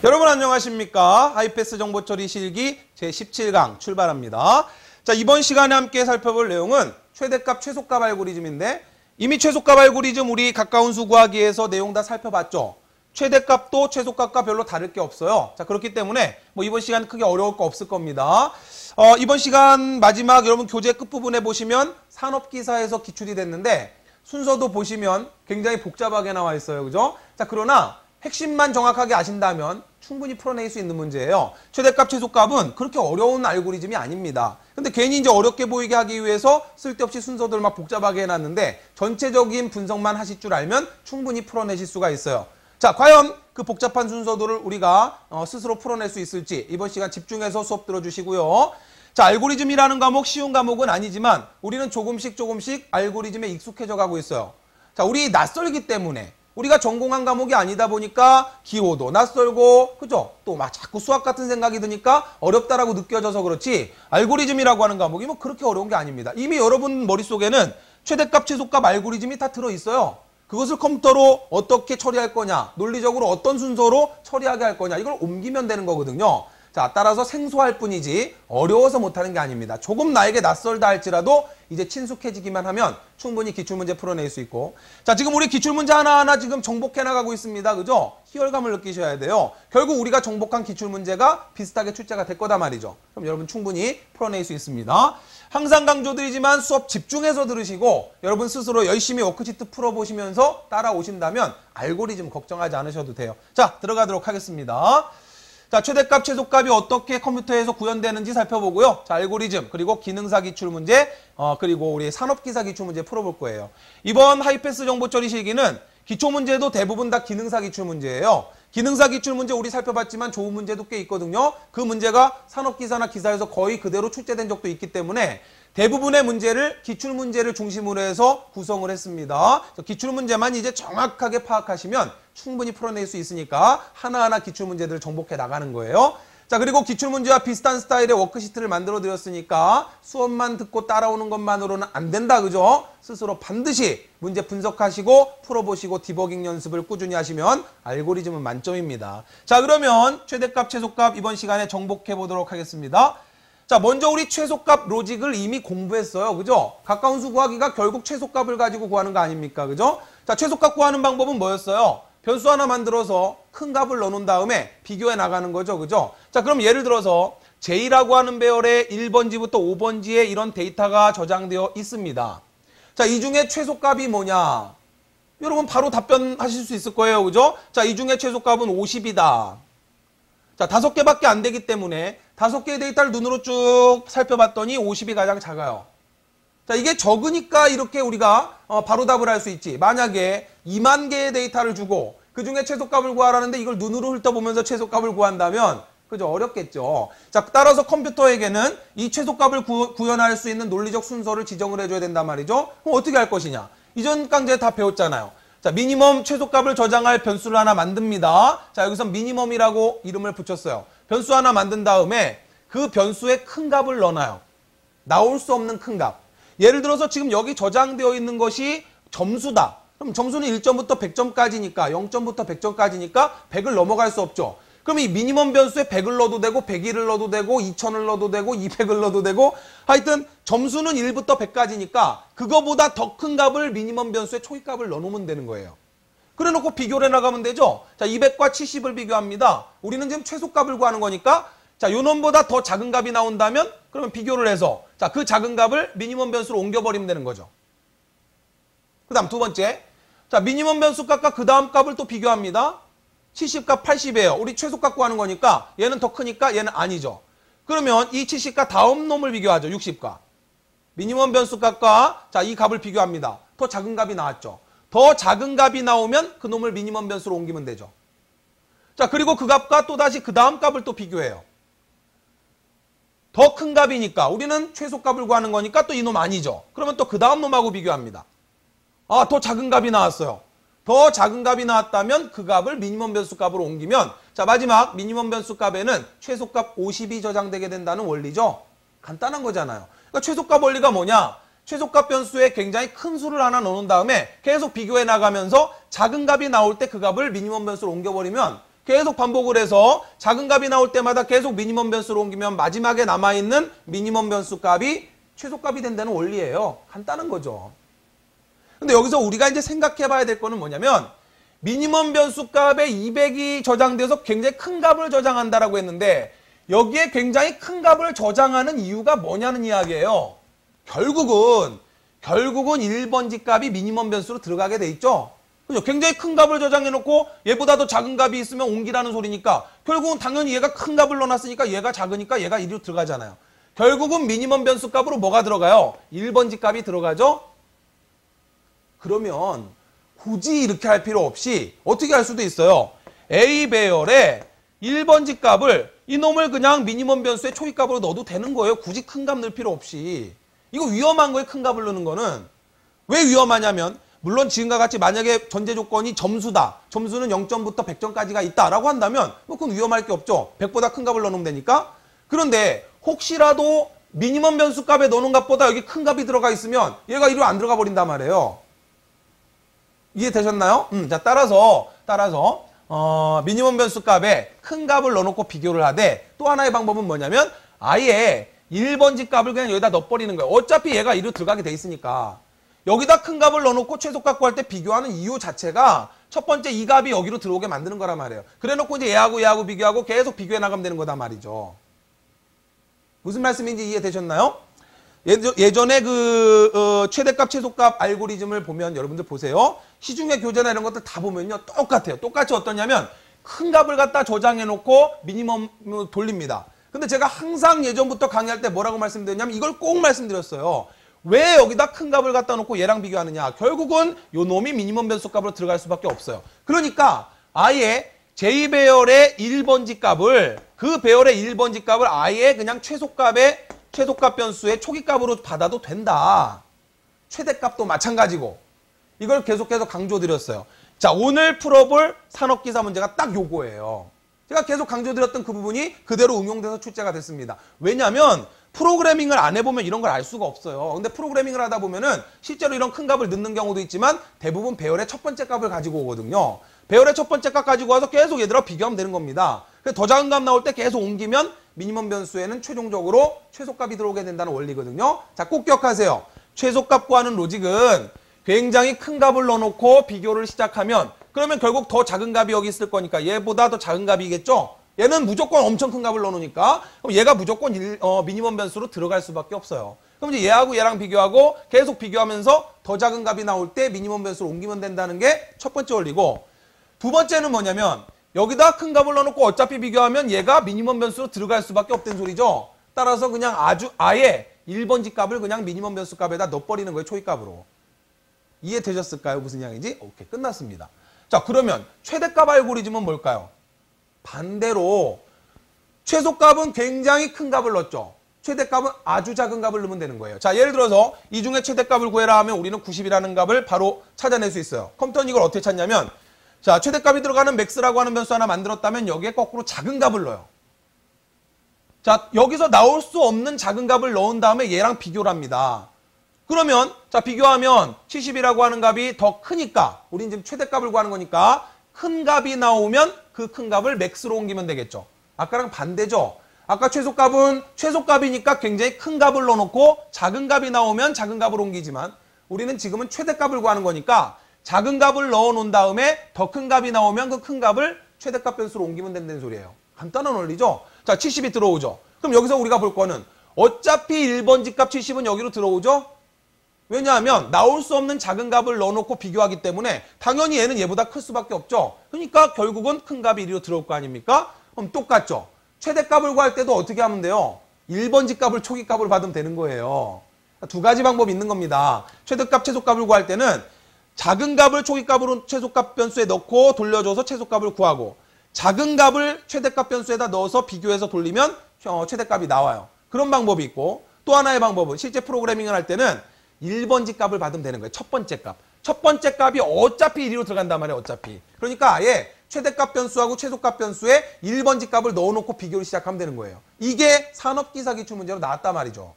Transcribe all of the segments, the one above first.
여러분 안녕하십니까? 하이패스 정보처리 실기 제17강 출발합니다. 자, 이번 시간에 함께 살펴볼 내용은 최대값, 최소값 알고리즘인데 이미 최소값 알고리즘 우리 가까운 수 구하기에서 내용 다 살펴봤죠? 최대값도 최소값과 별로 다를 게 없어요. 자, 그렇기 때문에 뭐 이번 시간 크게 어려울 거 없을 겁니다. 이번 시간 마지막 여러분 교재 끝부분에 보시면 산업기사에서 기출이 됐는데 순서도 보시면 굉장히 복잡하게 나와 있어요. 그죠? 자, 그러나 핵심만 정확하게 아신다면 충분히 풀어낼 수 있는 문제예요. 최대값, 최소값은 그렇게 어려운 알고리즘이 아닙니다. 근데 괜히 이제 어렵게 보이게 하기 위해서 쓸데없이 순서들 막 복잡하게 해놨는데 전체적인 분석만 하실 줄 알면 충분히 풀어내실 수가 있어요. 자, 과연 그 복잡한 순서들을 우리가 스스로 풀어낼 수 있을지 이번 시간 집중해서 수업 들어주시고요. 자, 알고리즘이라는 과목 쉬운 과목은 아니지만 우리는 조금씩 알고리즘에 익숙해져 가고 있어요. 자, 우리 낯설기 때문에 우리가 전공한 과목이 아니다 보니까 기호도 낯설고, 그죠? 또 막 자꾸 수학 같은 생각이 드니까 어렵다라고 느껴져서 그렇지 알고리즘이라고 하는 과목이 뭐 그렇게 어려운 게 아닙니다. 이미 여러분 머릿속에는 최대값, 최소값 알고리즘이 다 들어있어요. 그것을 컴퓨터로 어떻게 처리할 거냐, 논리적으로 어떤 순서로 처리하게 할 거냐, 이걸 옮기면 되는 거거든요. 자, 따라서 생소할 뿐이지 어려워서 못하는 게 아닙니다. 조금 나에게 낯설다 할지라도 이제 친숙해지기만 하면 충분히 기출문제 풀어낼 수 있고. 자, 지금 우리 기출문제 하나하나 지금 정복해 나가고 있습니다. 그죠? 희열감을 느끼셔야 돼요. 결국 우리가 정복한 기출문제가 비슷하게 출제가 될 거다 말이죠. 그럼 여러분 충분히 풀어낼 수 있습니다. 항상 강조드리지만 수업 집중해서 들으시고 여러분 스스로 열심히 워크시트 풀어보시면서 따라오신다면 알고리즘 걱정하지 않으셔도 돼요. 자, 들어가도록 하겠습니다. 자, 최대값, 최소값이 어떻게 컴퓨터에서 구현되는지 살펴보고요. 자, 알고리즘, 그리고 기능사 기출문제, 그리고 우리 산업기사 기출문제 풀어볼 거예요. 이번 하이패스 정보처리 실기는 기초문제도 대부분 다 기능사 기출문제예요. 기능사 기출문제 우리 살펴봤지만 좋은 문제도 꽤 있거든요. 그 문제가 산업기사나 기사에서 거의 그대로 출제된 적도 있기 때문에 대부분의 문제를 기출문제를 중심으로 해서 구성을 했습니다. 기출문제만 이제 정확하게 파악하시면 충분히 풀어낼 수 있으니까 하나하나 기출문제들을 정복해 나가는 거예요. 자, 그리고 기출문제와 비슷한 스타일의 워크시트를 만들어 드렸으니까 수업만 듣고 따라오는 것만으로는 안 된다. 그죠? 스스로 반드시 문제 분석하시고 풀어보시고 디버깅 연습을 꾸준히 하시면 알고리즘은 만점입니다. 자, 그러면 최대값, 최소값 이번 시간에 정복해 보도록 하겠습니다. 자, 먼저 우리 최소값 로직을 이미 공부했어요. 그죠? 가까운 수 구하기가 결국 최소값을 가지고 구하는 거 아닙니까? 그죠? 자, 최소값 구하는 방법은 뭐였어요? 변수 하나 만들어서 큰 값을 넣어놓은 다음에 비교해 나가는 거죠. 그죠? 자, 그럼 예를 들어서 J라고 하는 배열의 1번지부터 5번지에 이런 데이터가 저장되어 있습니다. 자, 이 중에 최소값이 뭐냐? 여러분 바로 답변하실 수 있을 거예요. 그죠? 자, 이 중에 최소값은 50이다. 자, 5개밖에 안 되기 때문에 5개의 데이터를 눈으로 쭉 살펴봤더니 50이 가장 작아요. 자, 이게 적으니까 이렇게 우리가 바로 답을 할 수 있지. 만약에 2만 개의 데이터를 주고 그 중에 최소값을 구하라는데 이걸 눈으로 훑어보면서 최소값을 구한다면 그죠? 어렵겠죠. 자, 따라서 컴퓨터에게는 이 최소값을 구현할 수 있는 논리적 순서를 지정을 해줘야 된단 말이죠. 그럼 어떻게 할 것이냐? 이전 강좌에 다 배웠잖아요. 자, 미니멈 최소값을 저장할 변수를 하나 만듭니다. 자, 여기서 미니멈이라고 이름을 붙였어요. 변수 하나 만든 다음에 그 변수에 큰 값을 넣어놔요. 나올 수 없는 큰 값. 예를 들어서 지금 여기 저장되어 있는 것이 점수다. 그럼 점수는 1점부터 100점까지니까 0점부터 100점까지니까 100을 넘어갈 수 없죠. 그럼 이 미니멈 변수에 100을 넣어도 되고 101을 넣어도 되고 2000을 넣어도 되고 200을 넣어도 되고 하여튼 점수는 1부터 100까지니까 그거보다 더 큰 값을 미니멈 변수에 초기값을 넣어놓으면 되는 거예요. 그래 놓고 비교를 해나가면 되죠. 자, 200과 70을 비교합니다. 우리는 지금 최소값을 구하는 거니까 자, 요 놈보다 더 작은 값이 나온다면 그러면 비교를 해서 자, 그 작은 값을 미니멈 변수로 옮겨버리면 되는 거죠. 그 다음 두 번째. 자, 미니멈 변수 값과 그 다음 값을 또 비교합니다. 70값 80이에요. 우리 최소값 구하는 거니까 얘는 더 크니까 얘는 아니죠. 그러면 이 70과 다음 놈을 비교하죠. 60과. 미니멈 변수 값과 자, 이 값을 비교합니다. 더 작은 값이 나왔죠. 더 작은 값이 나오면 그 놈을 미니멈 변수로 옮기면 되죠. 자, 그리고 그 값과 또다시 그 다음 값을 또 비교해요. 더 큰 값이니까 우리는 최소값을 구하는 거니까 또 이 놈 아니죠. 그러면 또 그 다음 놈하고 비교합니다. 아, 더 작은 값이 나왔어요. 더 작은 값이 나왔다면 그 값을 미니멈 변수 값으로 옮기면 자, 마지막 미니멈 변수 값에는 최소값 50이 저장되게 된다는 원리죠. 간단한 거잖아요. 그러니까 최소값 원리가 뭐냐? 최소값 변수에 굉장히 큰 수를 하나 넣은 다음에 계속 비교해 나가면서 작은 값이 나올 때 그 값을 미니멈 변수로 옮겨버리면 계속 반복을 해서 작은 값이 나올 때마다 계속 미니멈 변수로 옮기면 마지막에 남아있는 미니멈 변수 값이 최소값이 된다는 원리예요. 간단한 거죠. 근데 여기서 우리가 이제 생각해 봐야 될 거는 뭐냐면 미니멈 변수 값에 200이 저장돼서 굉장히 큰 값을 저장한다라고 했는데 여기에 굉장히 큰 값을 저장하는 이유가 뭐냐는 이야기예요. 결국은 1번지 값이 미니멈 변수로 들어가게 돼 있죠. 그죠? 굉장히 큰 값을 저장해놓고 얘보다 더 작은 값이 있으면 옮기라는 소리니까 결국은 당연히 얘가 큰 값을 넣어놨으니까 얘가 작으니까 얘가 이리로 들어가잖아요. 결국은 미니멈 변수 값으로 뭐가 들어가요? 1번지 값이 들어가죠? 그러면 굳이 이렇게 할 필요 없이 어떻게 할 수도 있어요. A 배열에 1번지 값을 이놈을 그냥 미니멈 변수의 초기값으로 넣어도 되는 거예요. 굳이 큰 값 넣을 필요 없이. 이거 위험한 거예요. 큰 값을 넣는 거는. 왜 위험하냐면 물론 지금과 같이 만약에 전제 조건이 점수다. 점수는 0점부터 100점까지가 있다라고 한다면 뭐 그건 위험할 게 없죠. 100보다 큰 값을 넣으면 되니까. 그런데 혹시라도 미니멈 변수 값에 넣는 값보다 여기 큰 값이 들어가 있으면 얘가 이리로 안 들어가 버린단 말이에요. 이해되셨나요? 자, 따라서 미니멈 변수 값에 큰 값을 넣어놓고 비교를 하되 또 하나의 방법은 뭐냐면 아예 1번지 값을 그냥 여기다 넣어버리는 거예요. 어차피 얘가 이리로 들어가게 돼 있으니까. 여기다 큰 값을 넣어놓고 최소값 구할 때 비교하는 이유 자체가 첫 번째 이 값이 여기로 들어오게 만드는 거란 말이에요. 그래놓고 이제 얘하고 비교하고 계속 비교해 나가면 되는 거단 말이죠. 무슨 말씀인지 이해되셨나요? 예전에 최대값, 최소값 알고리즘을 보면 여러분들 보세요. 시중의 교재나 이런 것들 다 보면요. 똑같아요. 똑같이 어떠냐면 큰 값을 갖다 저장해놓고 미니멈 돌립니다. 근데 제가 항상 예전부터 강의할 때 뭐라고 말씀드렸냐면 이걸 꼭 말씀드렸어요. 왜 여기다 큰 값을 갖다 놓고 얘랑 비교하느냐. 결국은 요 놈이 미니멈 변수 값으로 들어갈 수밖에 없어요. 그러니까 아예 J배열의 1번지 값을 그 배열의 1번지 값을 아예 그냥 최소값 변수의 초기값으로 받아도 된다. 최대값도 마찬가지고. 이걸 계속해서 강조드렸어요. 자, 오늘 풀어볼 산업기사 문제가 딱 요거예요. 제가 계속 강조드렸던 그 부분이 그대로 응용돼서 출제가 됐습니다. 왜냐하면 프로그래밍을 안 해보면 이런 걸 알 수가 없어요. 근데 프로그래밍을 하다 보면은 실제로 이런 큰 값을 넣는 경우도 있지만 대부분 배열의 첫 번째 값을 가지고 오거든요. 배열의 첫 번째 값 가지고 와서 계속 얘들아 비교하면 되는 겁니다. 더 작은 값 나올 때 계속 옮기면 미니멈 변수에는 최종적으로 최소값이 들어오게 된다는 원리거든요. 자, 꼭 기억하세요. 최소값 구하는 로직은 굉장히 큰 값을 넣어놓고 비교를 시작하면 그러면 결국 더 작은 값이 여기 있을 거니까 얘보다 더 작은 값이겠죠? 얘는 무조건 엄청 큰 값을 넣어놓으니까 그럼 얘가 무조건 미니멈 변수로 들어갈 수밖에 없어요. 그럼 이제 얘하고 얘랑 비교하고 계속 비교하면서 더 작은 값이 나올 때 미니멈 변수로 옮기면 된다는 게 첫 번째 원리고 두 번째는 뭐냐면 여기다 큰 값을 넣어놓고 어차피 비교하면 얘가 미니멈 변수로 들어갈 수밖에 없다는 소리죠. 따라서 그냥 아예 1번지 값을 그냥 미니멈 변수 값에다 넣어버리는 거예요. 초기값으로. 이해되셨을까요? 무슨 양인지? 오케이, 끝났습니다. 자, 그러면 최대값 알고리즘은 뭘까요? 반대로 최소값은 굉장히 큰 값을 넣었죠. 최대값은 아주 작은 값을 넣으면 되는 거예요. 자, 예를 들어서 이 중에 최대값을 구해라 하면 우리는 90이라는 값을 바로 찾아낼 수 있어요. 컴퓨터는 이걸 어떻게 찾냐면 자, 최대값이 들어가는 맥스라고 하는 변수 하나 만들었다면 여기에 거꾸로 작은 값을 넣어요. 자, 여기서 나올 수 없는 작은 값을 넣은 다음에 얘랑 비교를 합니다. 그러면 자, 비교하면 70이라고 하는 값이 더 크니까 우린 지금 최대값을 구하는 거니까 큰 값이 나오면 그 큰 값을 맥스로 옮기면 되겠죠. 아까랑 반대죠. 아까 최소값은 최소값이니까 굉장히 큰 값을 넣어놓고 작은 값이 나오면 작은 값을 옮기지만 우리는 지금은 최대값을 구하는 거니까 작은 값을 넣어놓은 다음에 더 큰 값이 나오면 그 큰 값을 최대값 변수로 옮기면 된다는 소리예요. 간단한 원리죠. 자, 70이 들어오죠. 그럼 여기서 우리가 볼 거는 어차피 1번지 값 70은 여기로 들어오죠. 왜냐하면 나올 수 없는 작은 값을 넣어놓고 비교하기 때문에 당연히 얘는 얘보다 클 수밖에 없죠. 그러니까 결국은 큰 값이 이리로 들어올 거 아닙니까? 그럼 똑같죠. 최대값을 구할 때도 어떻게 하면 돼요? 1번지 값을 초기값으로 받으면 되는 거예요. 두 가지 방법이 있는 겁니다. 최대값, 최소값을 구할 때는 작은 값을 초기값으로 최소값 변수에 넣고 돌려줘서 최소값을 구하고 작은 값을 최대값 변수에다 넣어서 비교해서 돌리면 최대값이 나와요. 그런 방법이 있고 또 하나의 방법은 실제 프로그래밍을 할 때는 1번지 값을 받으면 되는 거예요. 첫 번째 값. 첫 번째 값이 어차피 이리로 들어간단 말이에요. 어차피. 그러니까 아예 최대값 변수하고 최소값 변수에 1번지 값을 넣어놓고 비교를 시작하면 되는 거예요. 이게 산업기사 기출 문제로 나왔단 말이죠.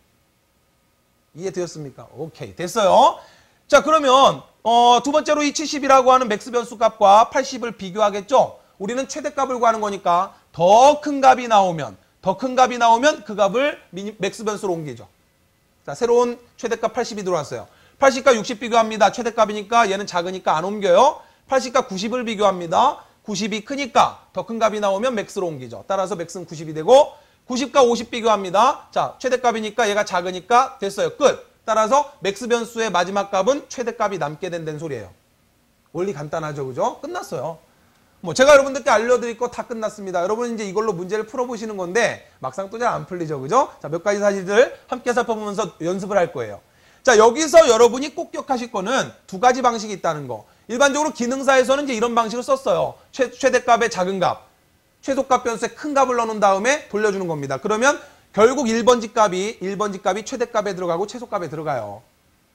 이해되었습니까? 오케이. 됐어요. 자, 그러면 두 번째로 이 70이라고 하는 맥스 변수 값과 80을 비교하겠죠. 우리는 최대값을 구하는 거니까 더 큰 값이 나오면 그 값을 맥스 변수로 옮기죠. 자, 새로운 최대값 80이 들어왔어요. 80과 60 비교합니다. 최대값이니까 얘는 작으니까 안 옮겨요. 80과 90을 비교합니다. 90이 크니까 더 큰 값이 나오면 맥스로 옮기죠. 따라서 맥스는 90이 되고 90과 50 비교합니다. 자, 최대값이니까 얘가 작으니까 됐어요. 끝. 따라서 맥스 변수의 마지막 값은 최대값이 남게 된다는 소리예요. 원리 간단하죠, 그죠? 끝났어요. 뭐 제가 여러분들께 알려드릴 거 다 끝났습니다. 여러분 이제 이걸로 문제를 풀어보시는 건데 막상 또 잘 안 풀리죠, 그죠? 자, 몇 가지 사실들 함께 살펴보면서 연습을 할 거예요. 자, 여기서 여러분이 꼭 기억하실 거는 두 가지 방식이 있다는 거. 일반적으로 기능사에서는 이제 이런 방식을 썼어요. 최대값의 작은 값, 최소값 변수에 큰 값을 넣어놓은 다음에 돌려주는 겁니다. 그러면 결국 1번지 값이 최대값에 들어가고 최소값에 들어가요.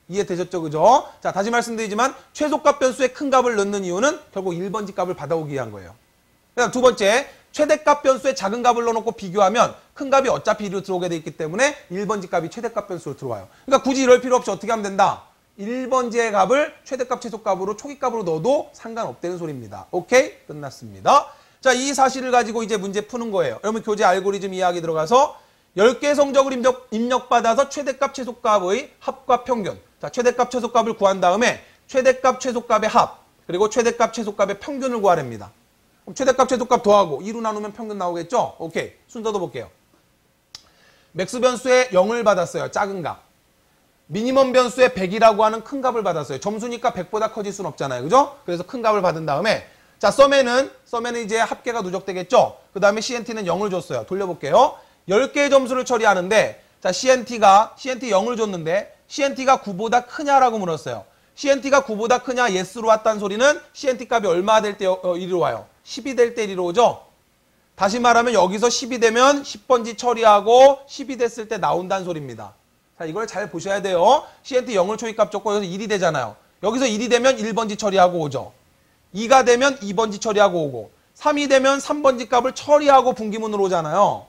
이해되셨죠, 그죠? 자, 다시 말씀드리지만 최소값 변수에 큰 값을 넣는 이유는 결국 1번지 값을 받아오기 위한 거예요. 그다음 두 번째, 최대값 변수에 작은 값을 넣어놓고 비교하면 큰 값이 어차피 이리로 들어오게 돼 있기 때문에 1번지 값이 최대값 변수로 들어와요. 그러니까 굳이 이럴 필요 없이 어떻게 하면 된다? 1번지의 값을 최대값, 최소값으로 초기값으로 넣어도 상관없다는 소리입니다. 오케이? 끝났습니다. 자, 이 사실을 가지고 이제 문제 푸는 거예요. 여러분 교재 알고리즘 이야기 들어가서 10개의 성적을 입력받아서 최대값, 최소값의 합과 평균. 자, 최대값, 최소값을 구한 다음에 최대값, 최소값의 합, 그리고 최대값, 최소값의 평균을 구하랍니다. 그럼 최대값, 최소값 더하고 2로 나누면 평균 나오겠죠? 오케이. 순서도 볼게요. 맥스 변수에 0을 받았어요. 작은 값. 미니멈 변수에 100이라고 하는 큰 값을 받았어요. 점수니까 100보다 커질 수는 없잖아요. 그죠? 그래서 큰 값을 받은 다음에 자, 썸에는 이제 합계가 누적되겠죠? 그 다음에 CNT는 0을 줬어요. 돌려볼게요. 10개의 점수를 처리하는데 자, CNT 0을 줬는데 CNT가 9보다 크냐라고 물었어요. CNT가 9보다 크냐 yes로 왔다는 소리는 CNT 값이 얼마 될 때 이리로 와요? 10이 될 때 이리로 오죠? 다시 말하면 여기서 10이 되면 10번지 처리하고 10이 됐을 때 나온다는 소리입니다. 자, 이걸 잘 보셔야 돼요. CNT 0을 초기값 줬고 여기서 1이 되잖아요. 여기서 1이 되면 1번지 처리하고 오죠. 2가 되면 2번지 처리하고 오고 3이 되면 3번지 값을 처리하고 분기문으로 오잖아요.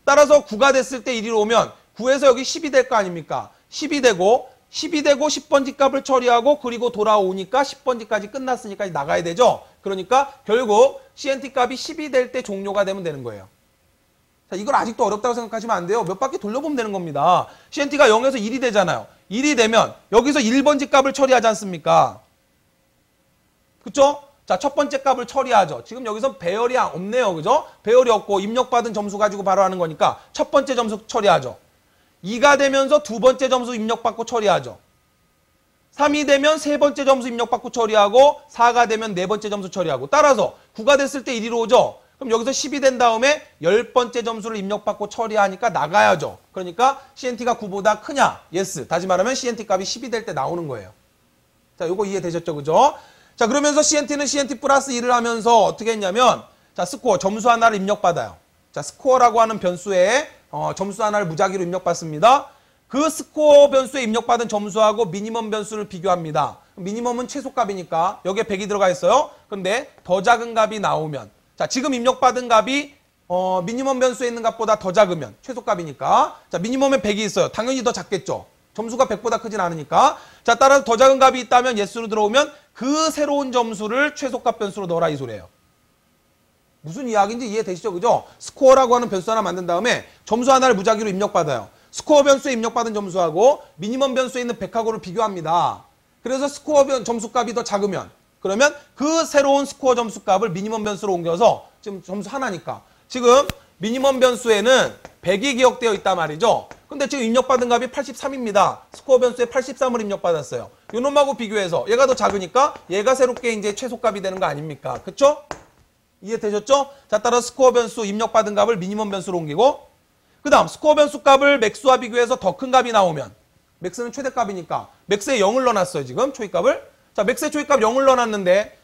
따라서 9가 됐을 때 1이 오면 9에서 여기 10이 될 거 아닙니까? 10이 되고 10번지 값을 처리하고 그리고 돌아오니까 10번지까지 끝났으니까 나가야 되죠. 그러니까 결국 CNT 값이 10이 될 때 종료가 되면 되는 거예요. 자, 이걸 아직도 어렵다고 생각하시면 안 돼요. 몇 바퀴 돌려보면 되는 겁니다. CNT가 0에서 1이 되잖아요. 1이 되면 여기서 1번지 값을 처리하지 않습니까? 그쵸? 자, 첫 번째 값을 처리하죠. 지금 여기서 배열이 없네요. 그죠? 배열이 없고 입력받은 점수 가지고 바로 하는 거니까 첫 번째 점수 처리하죠. 2가 되면서 두 번째 점수 입력받고 처리하죠. 3이 되면 세 번째 점수 입력받고 처리하고 4가 되면 네 번째 점수 처리하고 따라서 9가 됐을 때 1로 오죠. 그럼 여기서 10이 된 다음에 10번째 점수를 입력받고 처리하니까 나가야죠. 그러니까 CNT가 9보다 크냐? yes. 다시 말하면 CNT 값이 10이 될 때 나오는 거예요. 자, 요거 이해되셨죠? 그죠? 자, 그러면서 CNT는 CNT 플러스 1을 하면서 어떻게 했냐면 자, 스코어, 점수 하나를 입력받아요. 자, 스코어라고 하는 변수에 점수 하나를 무작위로 입력받습니다. 그 스코어 변수에 입력받은 점수하고 미니멈 변수를 비교합니다. 미니멈은 최소값이니까 여기에 100이 들어가 있어요. 근데 더 작은 값이 나오면 자, 지금 입력받은 값이 미니멈 변수에 있는 값보다 더 작으면 최소값이니까 자, 미니멈에 100이 있어요. 당연히 더 작겠죠. 점수가 100보다 크진 않으니까 자, 따라서 더 작은 값이 있다면 yes로 들어오면 그 새로운 점수를 최소값 변수로 넣어라 이 소리예요. 무슨 이야기인지 이해되시죠? 그죠? 스코어라고 하는 변수 하나 만든 다음에 점수 하나를 무작위로 입력받아요. 스코어 변수에 입력받은 점수하고 미니멈 변수에 있는 100하고를 비교합니다. 그래서 스코어 점수값이 더 작으면 그러면 그 새로운 스코어 점수값을 미니멈 변수로 옮겨서 지금 점수 하나니까 지금 미니멈 변수에는 100이 기억되어 있단 말이죠. 근데 지금 입력받은 값이 83입니다. 스코어 변수에 83을 입력받았어요. 요놈하고 비교해서 얘가 더 작으니까 얘가 새롭게 이제 최소값이 되는 거 아닙니까? 그쵸? 이해되셨죠? 자, 따라 스코어 변수 입력받은 값을 미니멈 변수로 옮기고 그 다음 스코어 변수 값을 맥스와 비교해서 더 큰 값이 나오면 맥스는 최대값이니까 맥스에 0을 넣어놨어요. 지금 초기값을. 자, 맥스에 초기값 0을 넣어놨는데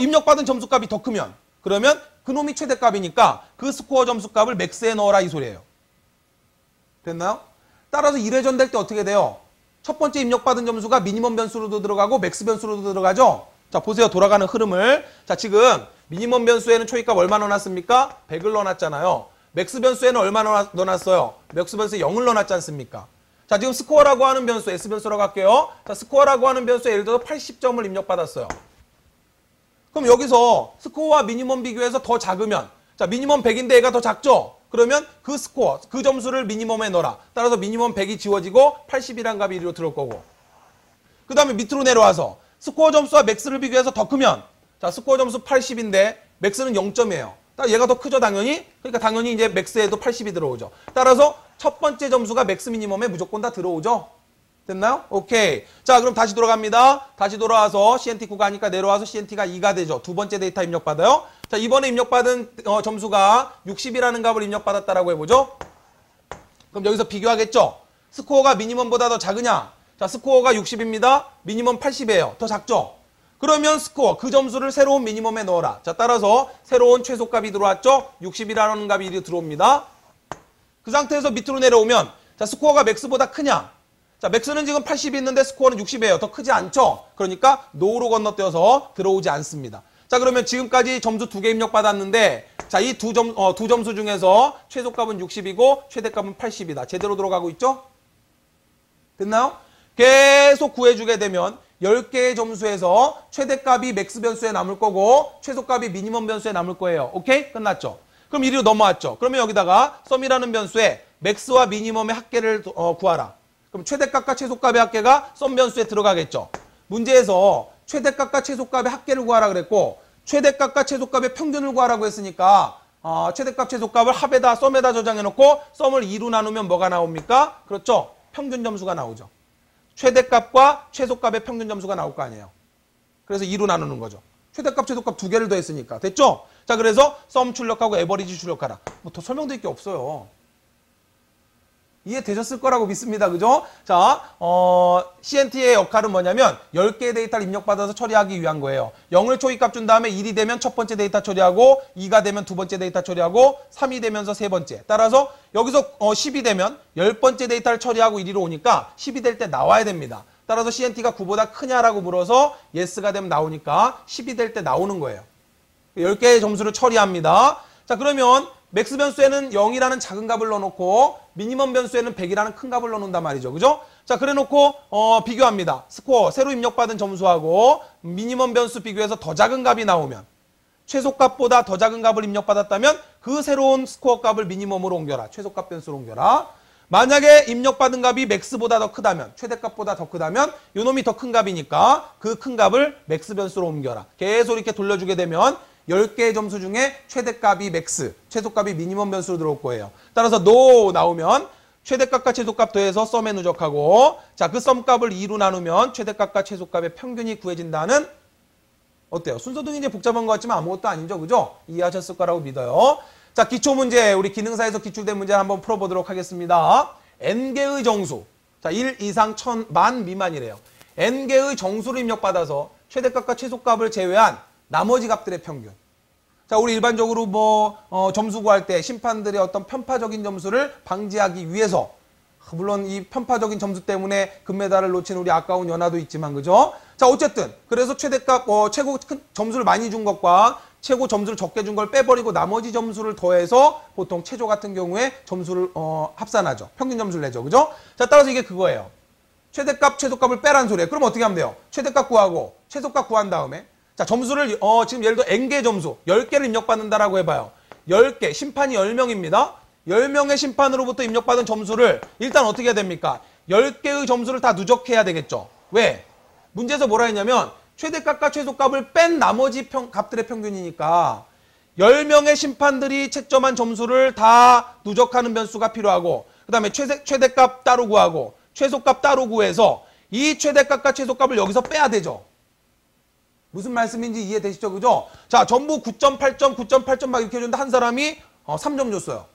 입력받은 점수값이 더 크면 그러면 그놈이 최대값이니까 그 스코어 점수값을 맥스에 넣어라 이 소리예요. 됐나요? 따라서 1회전 될 때 어떻게 돼요? 첫 번째 입력받은 점수가 미니멈 변수로도 들어가고 맥스 변수로도 들어가죠? 자, 보세요. 돌아가는 흐름을. 자, 지금 미니멈 변수에는 초기값 얼마 넣어놨습니까? 100을 넣어놨잖아요. 맥스 변수에는 얼마 넣어놨어요? 맥스 변수에 0을 넣어놨지 않습니까? 자, 지금 스코어라고 하는 변수, S 변수라고 할게요. 자, 스코어라고 하는 변수에 예를 들어서 80점을 입력받았어요. 그럼 여기서 스코어와 미니멈 비교해서 더 작으면, 자, 미니멈 100인데 얘가 더 작죠? 그러면 그 스코어, 그 점수를 미니멈에 넣어라. 따라서 미니멈 100이 지워지고 80이란 값이 이리로 들어올 거고. 그 다음에 밑으로 내려와서 스코어 점수와 맥스를 비교해서 더 크면, 자, 스코어 점수 80인데 맥스는 0점이에요. 얘가 더 크죠, 당연히? 그러니까 당연히 이제 맥스에도 80이 들어오죠. 따라서 첫 번째 점수가 맥스 미니멈에 무조건 다 들어오죠. 됐나요? 오케이. 자, 그럼 다시 돌아갑니다. 다시 돌아와서 CNT9가 하니까 내려와서 CNT가 2가 되죠. 두 번째 데이터 입력받아요. 자, 이번에 입력받은 점수가 60이라는 값을 입력받았다라고 해보죠. 그럼 여기서 비교하겠죠. 스코어가 미니멈보다 더 작으냐? 자, 스코어가 60입니다. 미니멈 80이에요. 더 작죠? 그러면 스코어, 그 점수를 새로운 미니멈에 넣어라. 자, 따라서 새로운 최소값이 들어왔죠? 60이라는 값이 이리 들어옵니다. 그 상태에서 밑으로 내려오면, 자, 스코어가 맥스보다 크냐? 자, 맥스는 지금 80이 있는데 스코어는 60이에요. 더 크지 않죠? 그러니까 노로 건너뛰어서 들어오지 않습니다. 자, 그러면 지금까지 점수 2개 입력받았는데, 자, 이 두 점수 중에서 최소값은 60이고 최대값은 80이다. 제대로 들어가고 있죠? 됐나요? 계속 구해주게 되면 10개의 점수에서 최대값이 맥스 변수에 남을 거고 최소값이 미니멈 변수에 남을 거예요. 오케이? 끝났죠? 그럼 이리로 넘어왔죠? 그러면 여기다가 썸이라는 변수에 맥스와 미니멈의 합계를 구하라. 그럼 최대값과 최소값의 합계가 썸 변수에 들어가겠죠? 문제에서 최대값과 최소값의 합계를 구하라 그랬고 최대값과 최소값의 평균을 구하라고 했으니까 최대값, 최소값을 합에다 썸에다 저장해놓고 썸을 2로 나누면 뭐가 나옵니까? 그렇죠? 평균 점수가 나오죠. 최대값과 최소값의 평균 점수가 나올 거 아니에요. 그래서 2로 나누는 거죠. 최대값, 최소값 두 개를 더했으니까. 됐죠? 자, 그래서 썸 출력하고 에버리지 출력하라. 뭐 더 설명드릴 게 없어요. 이해되셨을 거라고 믿습니다. 그죠? 자, CNT의 역할은 뭐냐면 10개의 데이터를 입력받아서 처리하기 위한 거예요. 0을 초기값 준 다음에 1이 되면 첫 번째 데이터 처리하고 2가 되면 두 번째 데이터 처리하고 3이 되면서 세 번째. 따라서 여기서 10이 되면 10번째 데이터를 처리하고 1위로 오니까 10이 될 때 나와야 됩니다. 따라서 CNT가 9보다 크냐라고 물어서 yes가 되면 나오니까 10이 될 때 나오는 거예요. 10개의 점수를 처리합니다. 자, 그러면 맥스 변수에는 0이라는 작은 값을 넣어놓고 미니멈 변수에는 100이라는 큰 값을 넣어놓는단 말이죠. 그죠? 자, 그래 놓고 비교합니다. 스코어, 새로 입력받은 점수하고 미니멈 변수 비교해서 더 작은 값이 나오면 최소값보다 더 작은 값을 입력받았다면 그 새로운 스코어 값을 미니멈으로 옮겨라. 최소값 변수로 옮겨라. 만약에 입력받은 값이 맥스보다 더 크다면, 최대값보다 더 크다면 요놈이 더 큰 값이니까 그 큰 값을 맥스 변수로 옮겨라. 계속 이렇게 돌려주게 되면 10개의 점수 중에 최대값이 맥스, 최소값이 미니멈 변수로 들어올 거예요. 따라서 no 나오면 최대값과 최소값 더해서 썸에 누적하고 자, 그 썸값을 2로 나누면 최대값과 최소값의 평균이 구해진다는 어때요? 순서등이 이제 복잡한 것 같지만 아무것도 아니죠. 그죠? 이해하셨을 거라고 믿어요. 자, 기초문제, 우리 기능사에서 기출된 문제를 한번 풀어보도록 하겠습니다. n개의 정수. 자, 1 이상 1000, 만 미만이래요. n개의 정수를 입력받아서 최대값과 최소값을 제외한 나머지 값들의 평균. 자, 우리 일반적으로 점수 구할 때 심판들의 어떤 편파적인 점수를 방지하기 위해서 물론 이 편파적인 점수 때문에 금메달을 놓친 우리 아까운 연하도 있지만 그죠? 자, 어쨌든 그래서 최대값 최고 큰 점수를 많이 준 것과 최고 점수를 적게 준 걸 빼버리고 나머지 점수를 더해서 보통 최저 같은 경우에 점수를 합산하죠. 평균 점수를 내죠. 그죠? 자, 따라서 이게 그거예요. 최대값, 최소값을 빼라는 소리예요. 그럼 어떻게 하면 돼요? 최대값 구하고 최소값 구한 다음에 자, 점수를 지금 예를 들어 n개 점수 10개를 입력받는다라고 해봐요. 10개, 심판이 10명입니다. 10명의 심판으로부터 입력받은 점수를 일단 어떻게 해야 됩니까? 10개의 점수를 다 누적해야 되겠죠. 왜? 문제에서 뭐라 했냐면 최대값과 최소값을 뺀 나머지 값들의 평균이니까 10명의 심판들이 채점한 점수를 다 누적하는 변수가 필요하고 그 다음에 최대값 따로 구하고 최소값 따로 구해서 이 최대값과 최소값을 여기서 빼야 되죠. 무슨 말씀인지 이해되시죠? 그죠? 자, 전부 9.8점, 9.8점 막 이렇게 해줬는데 한 사람이 3점 줬어요.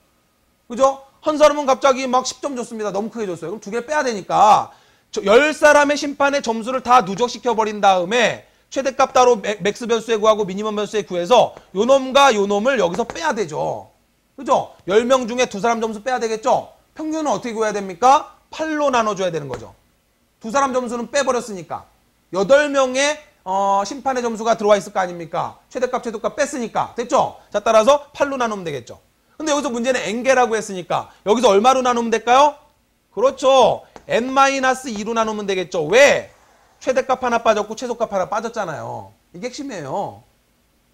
그죠? 한 사람은 갑자기 막 10점 줬습니다. 너무 크게 줬어요. 그럼 두 개를 빼야 되니까 10사람의 심판의 점수를 다 누적시켜버린 다음에 최대값 따로 맥스 변수에 구하고 미니멈 변수에 구해서 요놈과 요놈을 여기서 빼야 되죠. 그죠? 10명 중에 두 사람 점수 빼야 되겠죠? 평균은 어떻게 구해야 됩니까? 8로 나눠줘야 되는 거죠. 두 사람 점수는 빼버렸으니까 8명의 심판의 점수가 들어와 있을 거 아닙니까? 최대값, 최소값 뺐으니까. 됐죠? 자, 따라서 8로 나누면 되겠죠. 근데 여기서 문제는 n개라고 했으니까 여기서 얼마로 나누면 될까요? 그렇죠. n-2로 나누면 되겠죠. 왜? 최대값 하나 빠졌고 최소값 하나 빠졌잖아요. 이게 핵심이에요.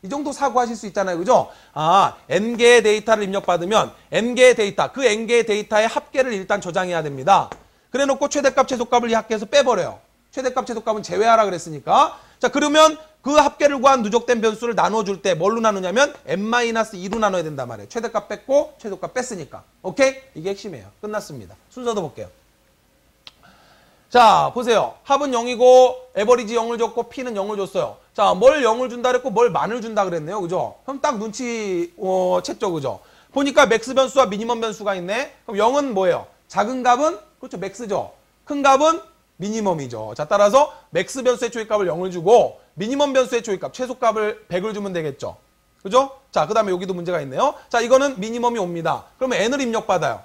이 정도 사고하실 수 있잖아요. 그죠? 아, n개의 데이터를 입력받으면 n개의 데이터, 그 n개의 데이터의 합계를 일단 저장해야 됩니다. 그래 놓고 최대값, 최소값을 이 합계에서 빼버려요. 최대값, 최소값은 제외하라 그랬으니까. 자, 그러면 그 합계를 구한 누적된 변수를 나눠줄 때 뭘로 나누냐면 n-2로 나눠야 된단 말이에요. 최대값 뺐고 최소값 뺐으니까. 오케이? 이게 핵심이에요. 끝났습니다. 순서도 볼게요. 자, 보세요. 합은 0이고 에버리지 0을 줬고 P는 0을 줬어요. 자, 뭘 0을 준다 그랬고 뭘 만을 준다 그랬네요. 그죠? 그럼 딱 눈치 챘죠. 그죠? 보니까 맥스 변수와 미니멈 변수가 있네. 그럼 0은 뭐예요? 작은 값은 그렇죠. 맥스죠. 큰 값은 미니멈이죠. 자, 따라서 맥스 변수의 초이값을 0을 주고 미니멈 변수의 초이값, 최소값을 100을 주면 되겠죠. 그죠? 자, 그 다음에 여기도 문제가 있네요. 자, 이거는 미니멈이 옵니다. 그러면 n을 입력받아요.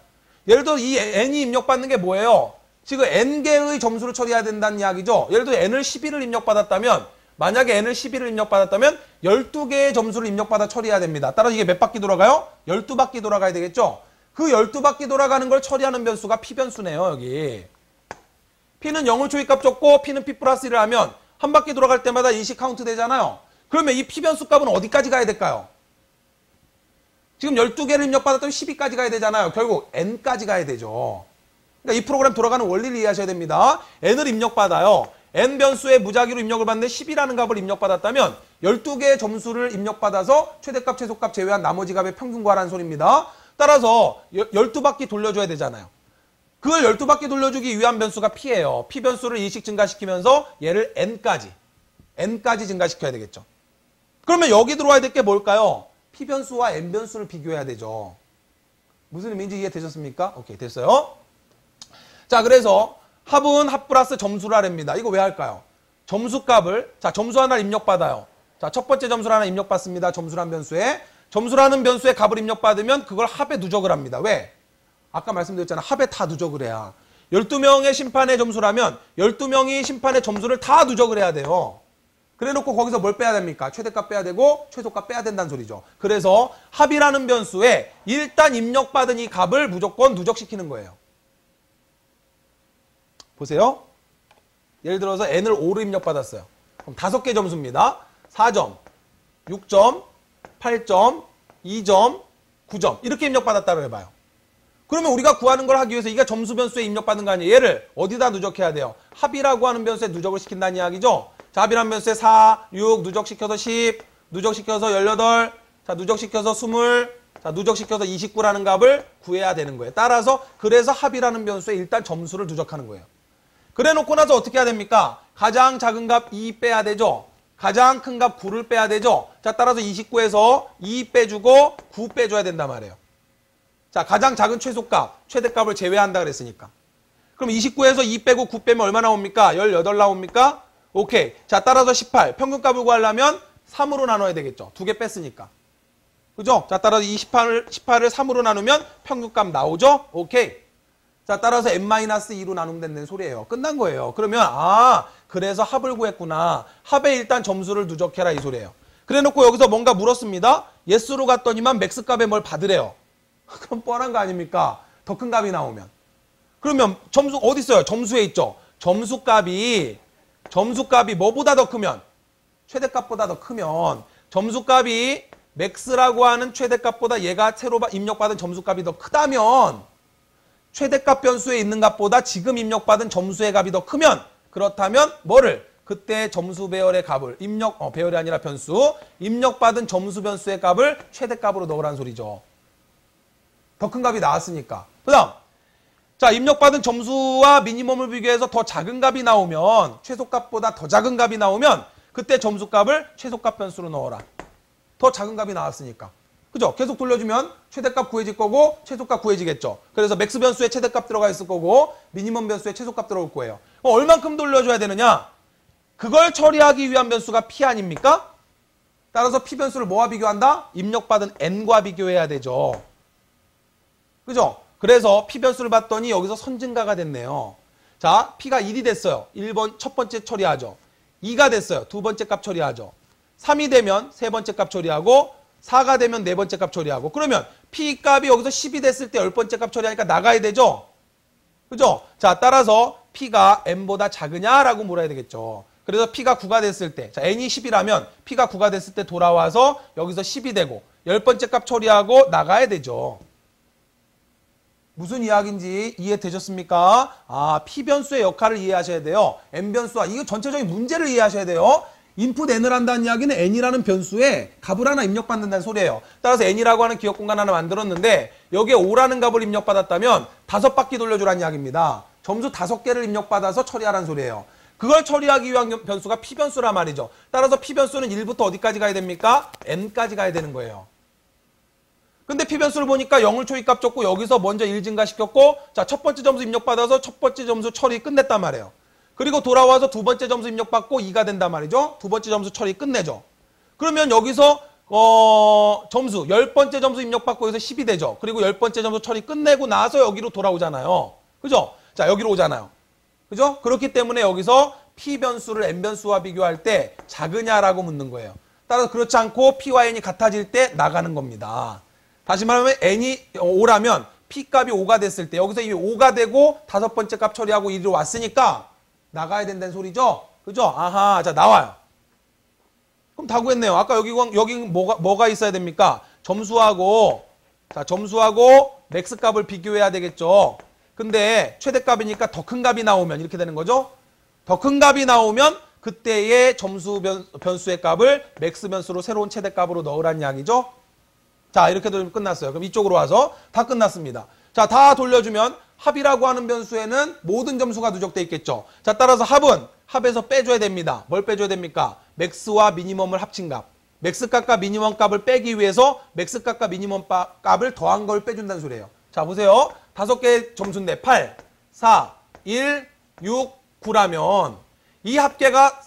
예를 들어 이 n이 입력받는 게 뭐예요? 지금 n개의 점수를 처리해야 된다는 이야기죠. 예를 들어 n을 11을 입력받았다면 만약에 n을 11을 입력받았다면 12개의 점수를 입력받아 처리해야 됩니다. 따라서 이게 몇 바퀴 돌아가요? 12바퀴 돌아가야 되겠죠. 그 12바퀴 돌아가는 걸 처리하는 변수가 P변수네요. 여기. P는 0을 초이값 줬고 P는 P 플러스 1을 하면 한 바퀴 돌아갈 때마다 일시 카운트 되잖아요. 그러면 이 P변수 값은 어디까지 가야 될까요? 지금 12개를 입력받았더니 12까지 가야 되잖아요. 결국 N까지 가야 되죠. 그러니까 이 프로그램 돌아가는 원리를 이해하셔야 됩니다. N을 입력받아요. N 변수의 무작위로 입력을 받는데 10이라는 값을 입력받았다면 12개의 점수를 입력받아서 최대값, 최소값 제외한 나머지 값의 평균 구하라는 소리입니다. 따라서 12바퀴 돌려줘야 되잖아요. 그걸 12바퀴 돌려주기 위한 변수가 P예요. P 변수를 2씩 증가시키면서 얘를 N까지 증가시켜야 되겠죠. 그러면 여기 들어와야 될 게 뭘까요? P 변수와 N 변수를 비교해야 되죠. 무슨 의미인지 이해되셨습니까? 오케이, 됐어요. 자, 그래서 합은 합 플러스 점수라랍니다. 이거 왜 할까요? 점수값을, 자, 점수 하나를 입력받아요. 자, 첫 번째 점수를 하나 입력받습니다. 점수라는 변수에. 점수라는 변수의 값을 입력받으면 그걸 합에 누적을 합니다. 왜? 아까 말씀드렸잖아. 합에 다 누적을 해야. 12명의 심판의 점수라면 12명이 심판의 점수를 다 누적을 해야 돼요. 그래 놓고 거기서 뭘 빼야 됩니까? 최대값 빼야 되고 최소값 빼야 된다는 소리죠. 그래서 합이라는 변수에 일단 입력받은 이 값을 무조건 누적시키는 거예요. 보세요. 예를 들어서 n을 5로 입력받았어요. 그럼 5개 점수입니다. 4점, 6점, 8점, 2점, 9점 이렇게 입력받았다고 해봐요. 그러면 우리가 구하는 걸 하기 위해서 이게 점수 변수에 입력받는 거 아니에요. 얘를 어디다 누적해야 돼요? 합이라고 하는 변수에 누적을 시킨다는 이야기죠. 자, 합이라는 변수에 4, 6 누적시켜서 10, 누적시켜서 18, 자, 누적시켜서 20, 자, 누적시켜서 29라는 값을 구해야 되는 거예요. 따라서 그래서 합이라는 변수에 일단 점수를 누적하는 거예요. 그래 놓고 나서 어떻게 해야 됩니까? 가장 작은 값 2 빼야 되죠. 가장 큰 값 9를 빼야 되죠. 자, 따라서 29에서 2 빼주고 9 빼줘야 된단 말이에요. 자, 가장 작은 최소값, 최대값을 제외한다 그랬으니까. 그럼 29에서 2 빼고 9 빼면 얼마 나옵니까? 18 나옵니까? 오케이. 자, 따라서 18. 평균값을 구하려면 3으로 나눠야 되겠죠. 2개 뺐으니까. 그죠? 자, 따라서 18을 3으로 나누면 평균값 나오죠? 오케이. 자, 따라서 n-2로 나누면 된다는 소리예요. 끝난 거예요. 그러면 그래서 합을 구했구나. 합에 일단 점수를 누적해라 이 소리예요. 그래 놓고 여기서 뭔가 물었습니다. yes로 갔더니만 맥스 값에 뭘 받으래요. 그럼 뻔한 거 아닙니까? 더 큰 값이 나오면. 그러면 점수 어디 있어요? 점수에 있죠. 점수값이 뭐보다 더 크면? 최대값보다 더 크면 점수값이 맥스라고 하는 최대값보다 얘가 새로 입력받은 점수값이 더 크다면 최대값 변수에 있는 값보다 지금 입력받은 점수의 값이 더 크면 그렇다면 뭐를? 그때 점수 배열의 값을 배열이 아니라 변수 입력받은 점수 변수의 값을 최대값으로 넣으라는 소리죠. 더 큰 값이 나왔으니까. 그 다음 자, 입력받은 점수와 미니멈을 비교해서 더 작은 값이 나오면 최소값보다 더 작은 값이 나오면 그때 점수값을 최소값 변수로 넣어라. 더 작은 값이 나왔으니까. 그죠? 계속 돌려주면 최대값 구해질 거고 최소값 구해지겠죠. 그래서 맥스 변수에 최대값 들어가 있을 거고 미니멈 변수에 최소값 들어올 거예요. 얼만큼 돌려줘야 되느냐? 그걸 처리하기 위한 변수가 P 아닙니까? 따라서 P 변수를 뭐와 비교한다? 입력받은 N과 비교해야 되죠. 그죠? 그래서 P 변수를 봤더니 여기서 선증가가 됐네요. 자, P가 1이 됐어요. 1번 첫 번째 처리하죠. 2가 됐어요. 두 번째 값 처리하죠. 3이 되면 세 번째 값 처리하고 4가 되면 네 번째 값 처리하고 그러면 P 값이 여기서 10이 됐을 때 10번째 값 처리하니까 나가야 되죠? 그죠? 자, 따라서 P가 N보다 작으냐라고 물어야 되겠죠. 그래서 P가 9가 됐을 때, 자, N이 10이라면 P가 9가 됐을 때 돌아와서 여기서 10이 되고 10번째 값 처리하고 나가야 되죠. 무슨 이야기인지 이해되셨습니까? 아, P 변수의 역할을 이해하셔야 돼요. N 변수와 이거 전체적인 문제를 이해하셔야 돼요. 인풋 N을 한다는 이야기는 N이라는 변수에 값을 하나 입력받는다는 소리예요. 따라서 N이라고 하는 기억 공간 하나 만들었는데 여기에 5라는 값을 입력받았다면 5바퀴 돌려주라는 이야기입니다. 점수 5개를 입력받아서 처리하라는 소리예요. 그걸 처리하기 위한 변수가 P 변수란 말이죠. 따라서 P 변수는 1부터 어디까지 가야 됩니까? N까지 가야 되는 거예요. 근데 P 변수를 보니까 0을 초기값 줬고 여기서 먼저 1 증가시켰고 자, 첫 번째 점수 입력받아서 첫 번째 점수 처리 끝냈단 말이에요. 그리고 돌아와서 두 번째 점수 입력받고 2가 된단 말이죠. 두 번째 점수 처리 끝내죠. 그러면 여기서 점수 10번째 점수 입력받고 여기서 10이 되죠. 그리고 10번째 점수 처리 끝내고 나서 여기로 돌아오잖아요. 그죠? 자, 여기로 오잖아요. 그죠? 그렇기 때문에 여기서 P 변수를 N 변수와 비교할 때 작으냐라고 묻는 거예요. 따라서 그렇지 않고 P와 N이 같아질 때 나가는 겁니다. 다시 말하면 N이 5라면 P 값이 5가 됐을 때 여기서 이 5가 되고 5번째 값 처리하고 이리로 왔으니까 나가야 된다는 소리죠? 그죠? 아하, 자, 나와요. 그럼 다 구했네요. 아까 여기 뭐가 있어야 됩니까? 점수하고, 자, 점수하고 맥스 값을 비교해야 되겠죠? 근데 최대값이니까 더 큰 값이 나오면 이렇게 되는 거죠? 더 큰 값이 나오면 그때의 점수 변수의 값을 맥스 변수로 새로운 최대값으로 넣으란 이야기죠? 자, 이렇게 돌리면 끝났어요. 그럼 이쪽으로 와서 다 끝났습니다. 자, 다 돌려주면 합이라고 하는 변수에는 모든 점수가 누적돼 있겠죠. 자, 따라서 합에서 빼줘야 됩니다. 뭘 빼줘야 됩니까? 맥스와 미니멈을 합친 값. 맥스 값과 미니멈 값을 빼기 위해서 맥스 값과 미니멈 값을 더한 걸 빼준다는 소리예요. 자, 보세요. 5개의 점수인데 8, 4, 1, 6, 9라면 이 합계가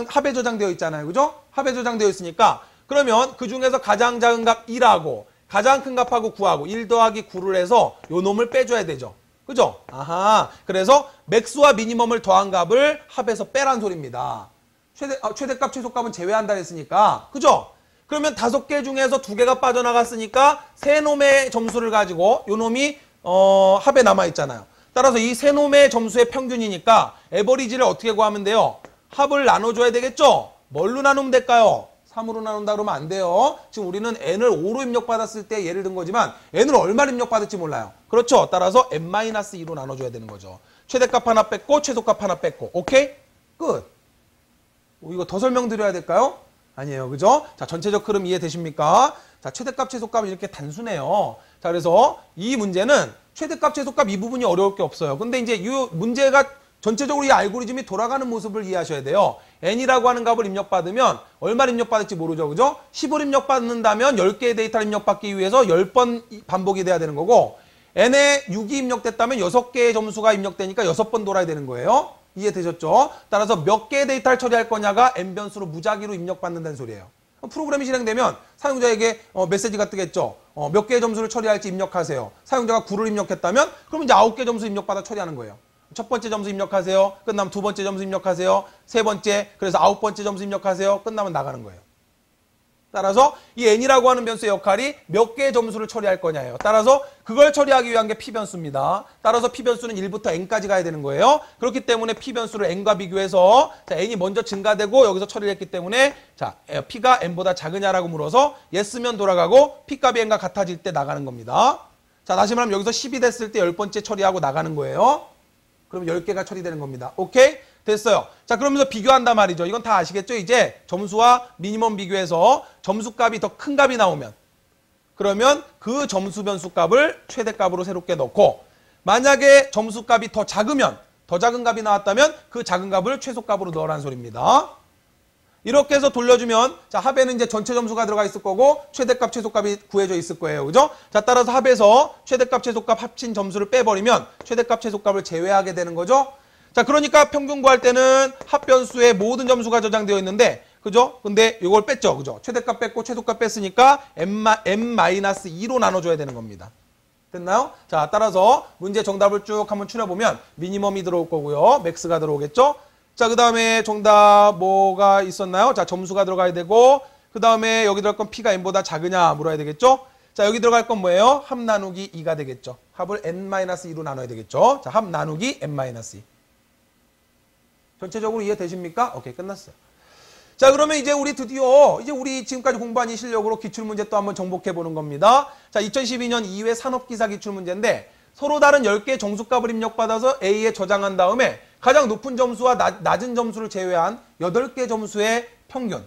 합에 저장되어 있잖아요. 그죠? 합에 저장되어 있으니까 그러면 그 중에서 가장 작은 값 1하고 가장 큰 값하고 9하고 1 더하기 9를 해서 요 놈을 빼줘야 되죠. 그죠? 아하. 그래서 맥스와 미니멈을 더한 값을 합에서 빼란 소리입니다. 최대값, 최소값은 제외한다 했으니까. 그죠? 그러면 5개 중에서 2개가 빠져나갔으니까 세 놈의 점수를 가지고 요 놈이 합에 남아있잖아요. 따라서 이 세 놈의 점수의 평균이니까 에버리지를 어떻게 구하면 돼요? 합을 나눠줘야 되겠죠? 뭘로 나누면 될까요? 3으로 나눈다 그러면 안 돼요. 지금 우리는 n을 5로 입력받았을 때 예를 든 거지만 n을 얼마를 입력받을지 몰라요. 그렇죠? 따라서 n-2로 나눠줘야 되는 거죠. 최대값 하나 뺐고 최소값 하나 뺐고. 오케이? 끝. 이거 더 설명드려야 될까요? 아니에요. 그죠? 자, 전체적 흐름 이해되십니까? 자, 최대값, 최소값 이렇게 단순해요. 자, 그래서 이 문제는 최대값, 최소값 이 부분이 어려울 게 없어요. 근데 이제 이 문제가 전체적으로 이 알고리즘이 돌아가는 모습을 이해하셔야 돼요. n이라고 하는 값을 입력받으면 얼마를 입력받을지 모르죠. 그죠? 10을 입력받는다면 10개의 데이터를 입력받기 위해서 10번 반복이 돼야 되는 거고 n에 6이 입력됐다면 6개의 점수가 입력되니까 6번 돌아야 되는 거예요. 이해되셨죠? 따라서 몇 개의 데이터를 처리할 거냐가 n 변수로 무작위로 입력받는다는 소리예요. 프로그램이 실행되면 사용자에게 메시지가 뜨겠죠. 몇 개의 점수를 처리할지 입력하세요. 사용자가 9를 입력했다면 그럼 이제 9개 점수 입력받아 처리하는 거예요. 첫 번째 점수 입력하세요. 끝나면 두 번째 점수 입력하세요. 세 번째, 그래서 9번째 점수 입력하세요. 끝나면 나가는 거예요. 따라서 이 n이라고 하는 변수의 역할이 몇 개의 점수를 처리할 거냐예요. 따라서 그걸 처리하기 위한 게 p 변수입니다. 따라서 p 변수는 1부터 n까지 가야 되는 거예요. 그렇기 때문에 p 변수를 n과 비교해서 자, n이 먼저 증가되고 여기서 처리를 했기 때문에 자, p가 n보다 작으냐라고 물어서 yes면 돌아가고 p 값이 n과 같아질 때 나가는 겁니다. 자, 다시 말하면 여기서 10이 됐을 때 10번째 처리하고 나가는 거예요. 그럼 10개가 처리되는 겁니다. 오케이? 됐어요. 자, 그러면서 비교한단 말이죠. 이건 다 아시겠죠? 이제 점수와 미니멈 비교해서 점수값이 더 큰 값이 나오면 그러면 그 점수 변수 값을 최대값으로 새롭게 넣고 만약에 점수값이 더 작으면 더 작은 값이 나왔다면 그 작은 값을 최소값으로 넣으라는 소리입니다. 이렇게 해서 돌려주면 자, 합에는 이제 전체 점수가 들어가 있을 거고 최대값, 최소값이 구해져 있을 거예요. 그죠? 자, 따라서 합에서 최대값, 최소값 합친 점수를 빼버리면 최대값, 최소값을 제외하게 되는 거죠. 자, 그러니까 평균 구할 때는 합 변수에 모든 점수가 저장되어 있는데 그죠? 근데 이걸 뺐죠. 그죠? 최대값 뺐고 최소값 뺐으니까 n-2로 나눠줘야 되는 겁니다. 됐나요? 자, 따라서 문제 정답을 쭉 한번 추려보면 미니멈이 들어올 거고요. 맥스가 들어오겠죠? 자, 그 다음에 정답 뭐가 있었나요? 자, 점수가 들어가야 되고 그 다음에 여기 들어갈 건 p가 n보다 작으냐 물어야 되겠죠? 자, 여기 들어갈 건 뭐예요? 합 나누기 2가 되겠죠. 합을 n-2로 나눠야 되겠죠? 자, 합 나누기 n-2. 전체적으로 이해되십니까? 오케이, 끝났어요. 자, 그러면 이제 우리 드디어 우리 지금까지 공부한 이 실력으로 기출문제 또 한번 정복해 보는 겁니다. 자, 2012년 2회 산업기사 기출문제인데 서로 다른 10개의 정수값을 입력받아서 A에 저장한 다음에 가장 높은 점수와 낮은 점수를 제외한 8개 점수의 평균.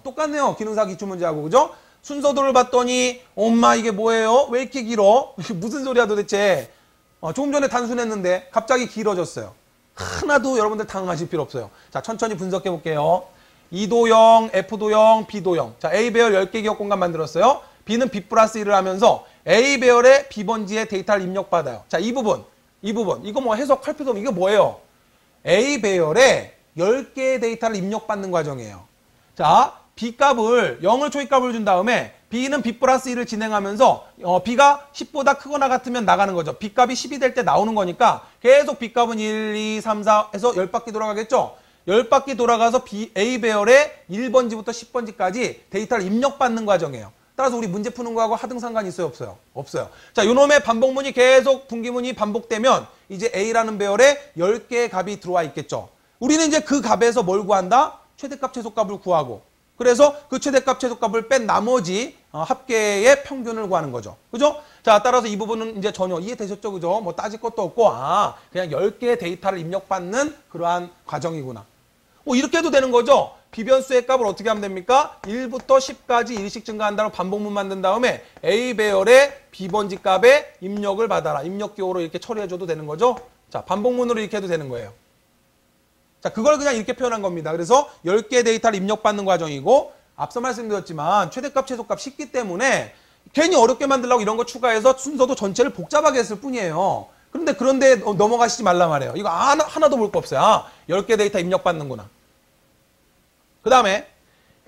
똑같네요. 기능사 기출문제하고, 그죠? 순서도를 봤더니 엄마 이게 뭐예요? 왜 이렇게 길어? 무슨 소리야 도대체. 조금 전에 단순했는데 갑자기 길어졌어요. 하나도 여러분들 당황하실 필요 없어요. 자, 천천히 분석해 볼게요. E도형, F도형, B도형. 자, A 배열 10개 기억 공간 만들었어요. B는 B 플러스 1을 하면서 A 배열의 B번지의 데이터를 입력받아요. 자, 이 부분. 이거 뭐 해석할 필요 없는 이거 뭐예요? A 배열에 10개의 데이터를 입력받는 과정이에요. 자, B 값을 0을 초입값을 준 다음에 B는 B 플러스 1을 진행하면서 B가 10보다 크거나 같으면 나가는 거죠. B 값이 10이 될 때 나오는 거니까 계속 B 값은 1, 2, 3, 4 해서 10바퀴 돌아가겠죠. 10바퀴 돌아가서 A 배열의 1번지부터 10번지까지 데이터를 입력받는 과정이에요. 따라서 우리 문제 푸는 거하고 하등 상관이 있어요? 없어요? 없어요. 자, 요놈의 반복문이 계속 분기문이 반복되면 이제 A라는 배열에 10개의 값이 들어와 있겠죠. 우리는 이제 그 값에서 뭘 구한다? 최대값, 최소값을 구하고. 그래서 그 최대값, 최소값을 뺀 나머지 합계의 평균을 구하는 거죠. 그죠? 자, 따라서 이 부분은 이제 전혀 이해되셨죠? 그죠? 뭐 따질 것도 없고, 그냥 10개의 데이터를 입력받는 그러한 과정이구나. 이렇게 해도 되는 거죠? 비변수의 값을 어떻게 하면 됩니까? 1부터 10까지 일씩 증가한 다음에 반복문 만든 다음에 A 배열의 B번지 값의 입력을 받아라. 입력기호로 이렇게 처리해줘도 되는 거죠? 자, 반복문으로 이렇게 해도 되는 거예요. 자, 그걸 그냥 이렇게 표현한 겁니다. 그래서 10개의 데이터를 입력받는 과정이고, 앞서 말씀드렸지만 최대값, 최소값 쉽기 때문에 괜히 어렵게 만들려고 이런 거 추가해서 순서도 전체를 복잡하게 했을 뿐이에요. 그런데 넘어가시지 말라 말이에요. 이거 하나도 볼 거 없어요. 10개 데이터 입력받는구나. 그 다음에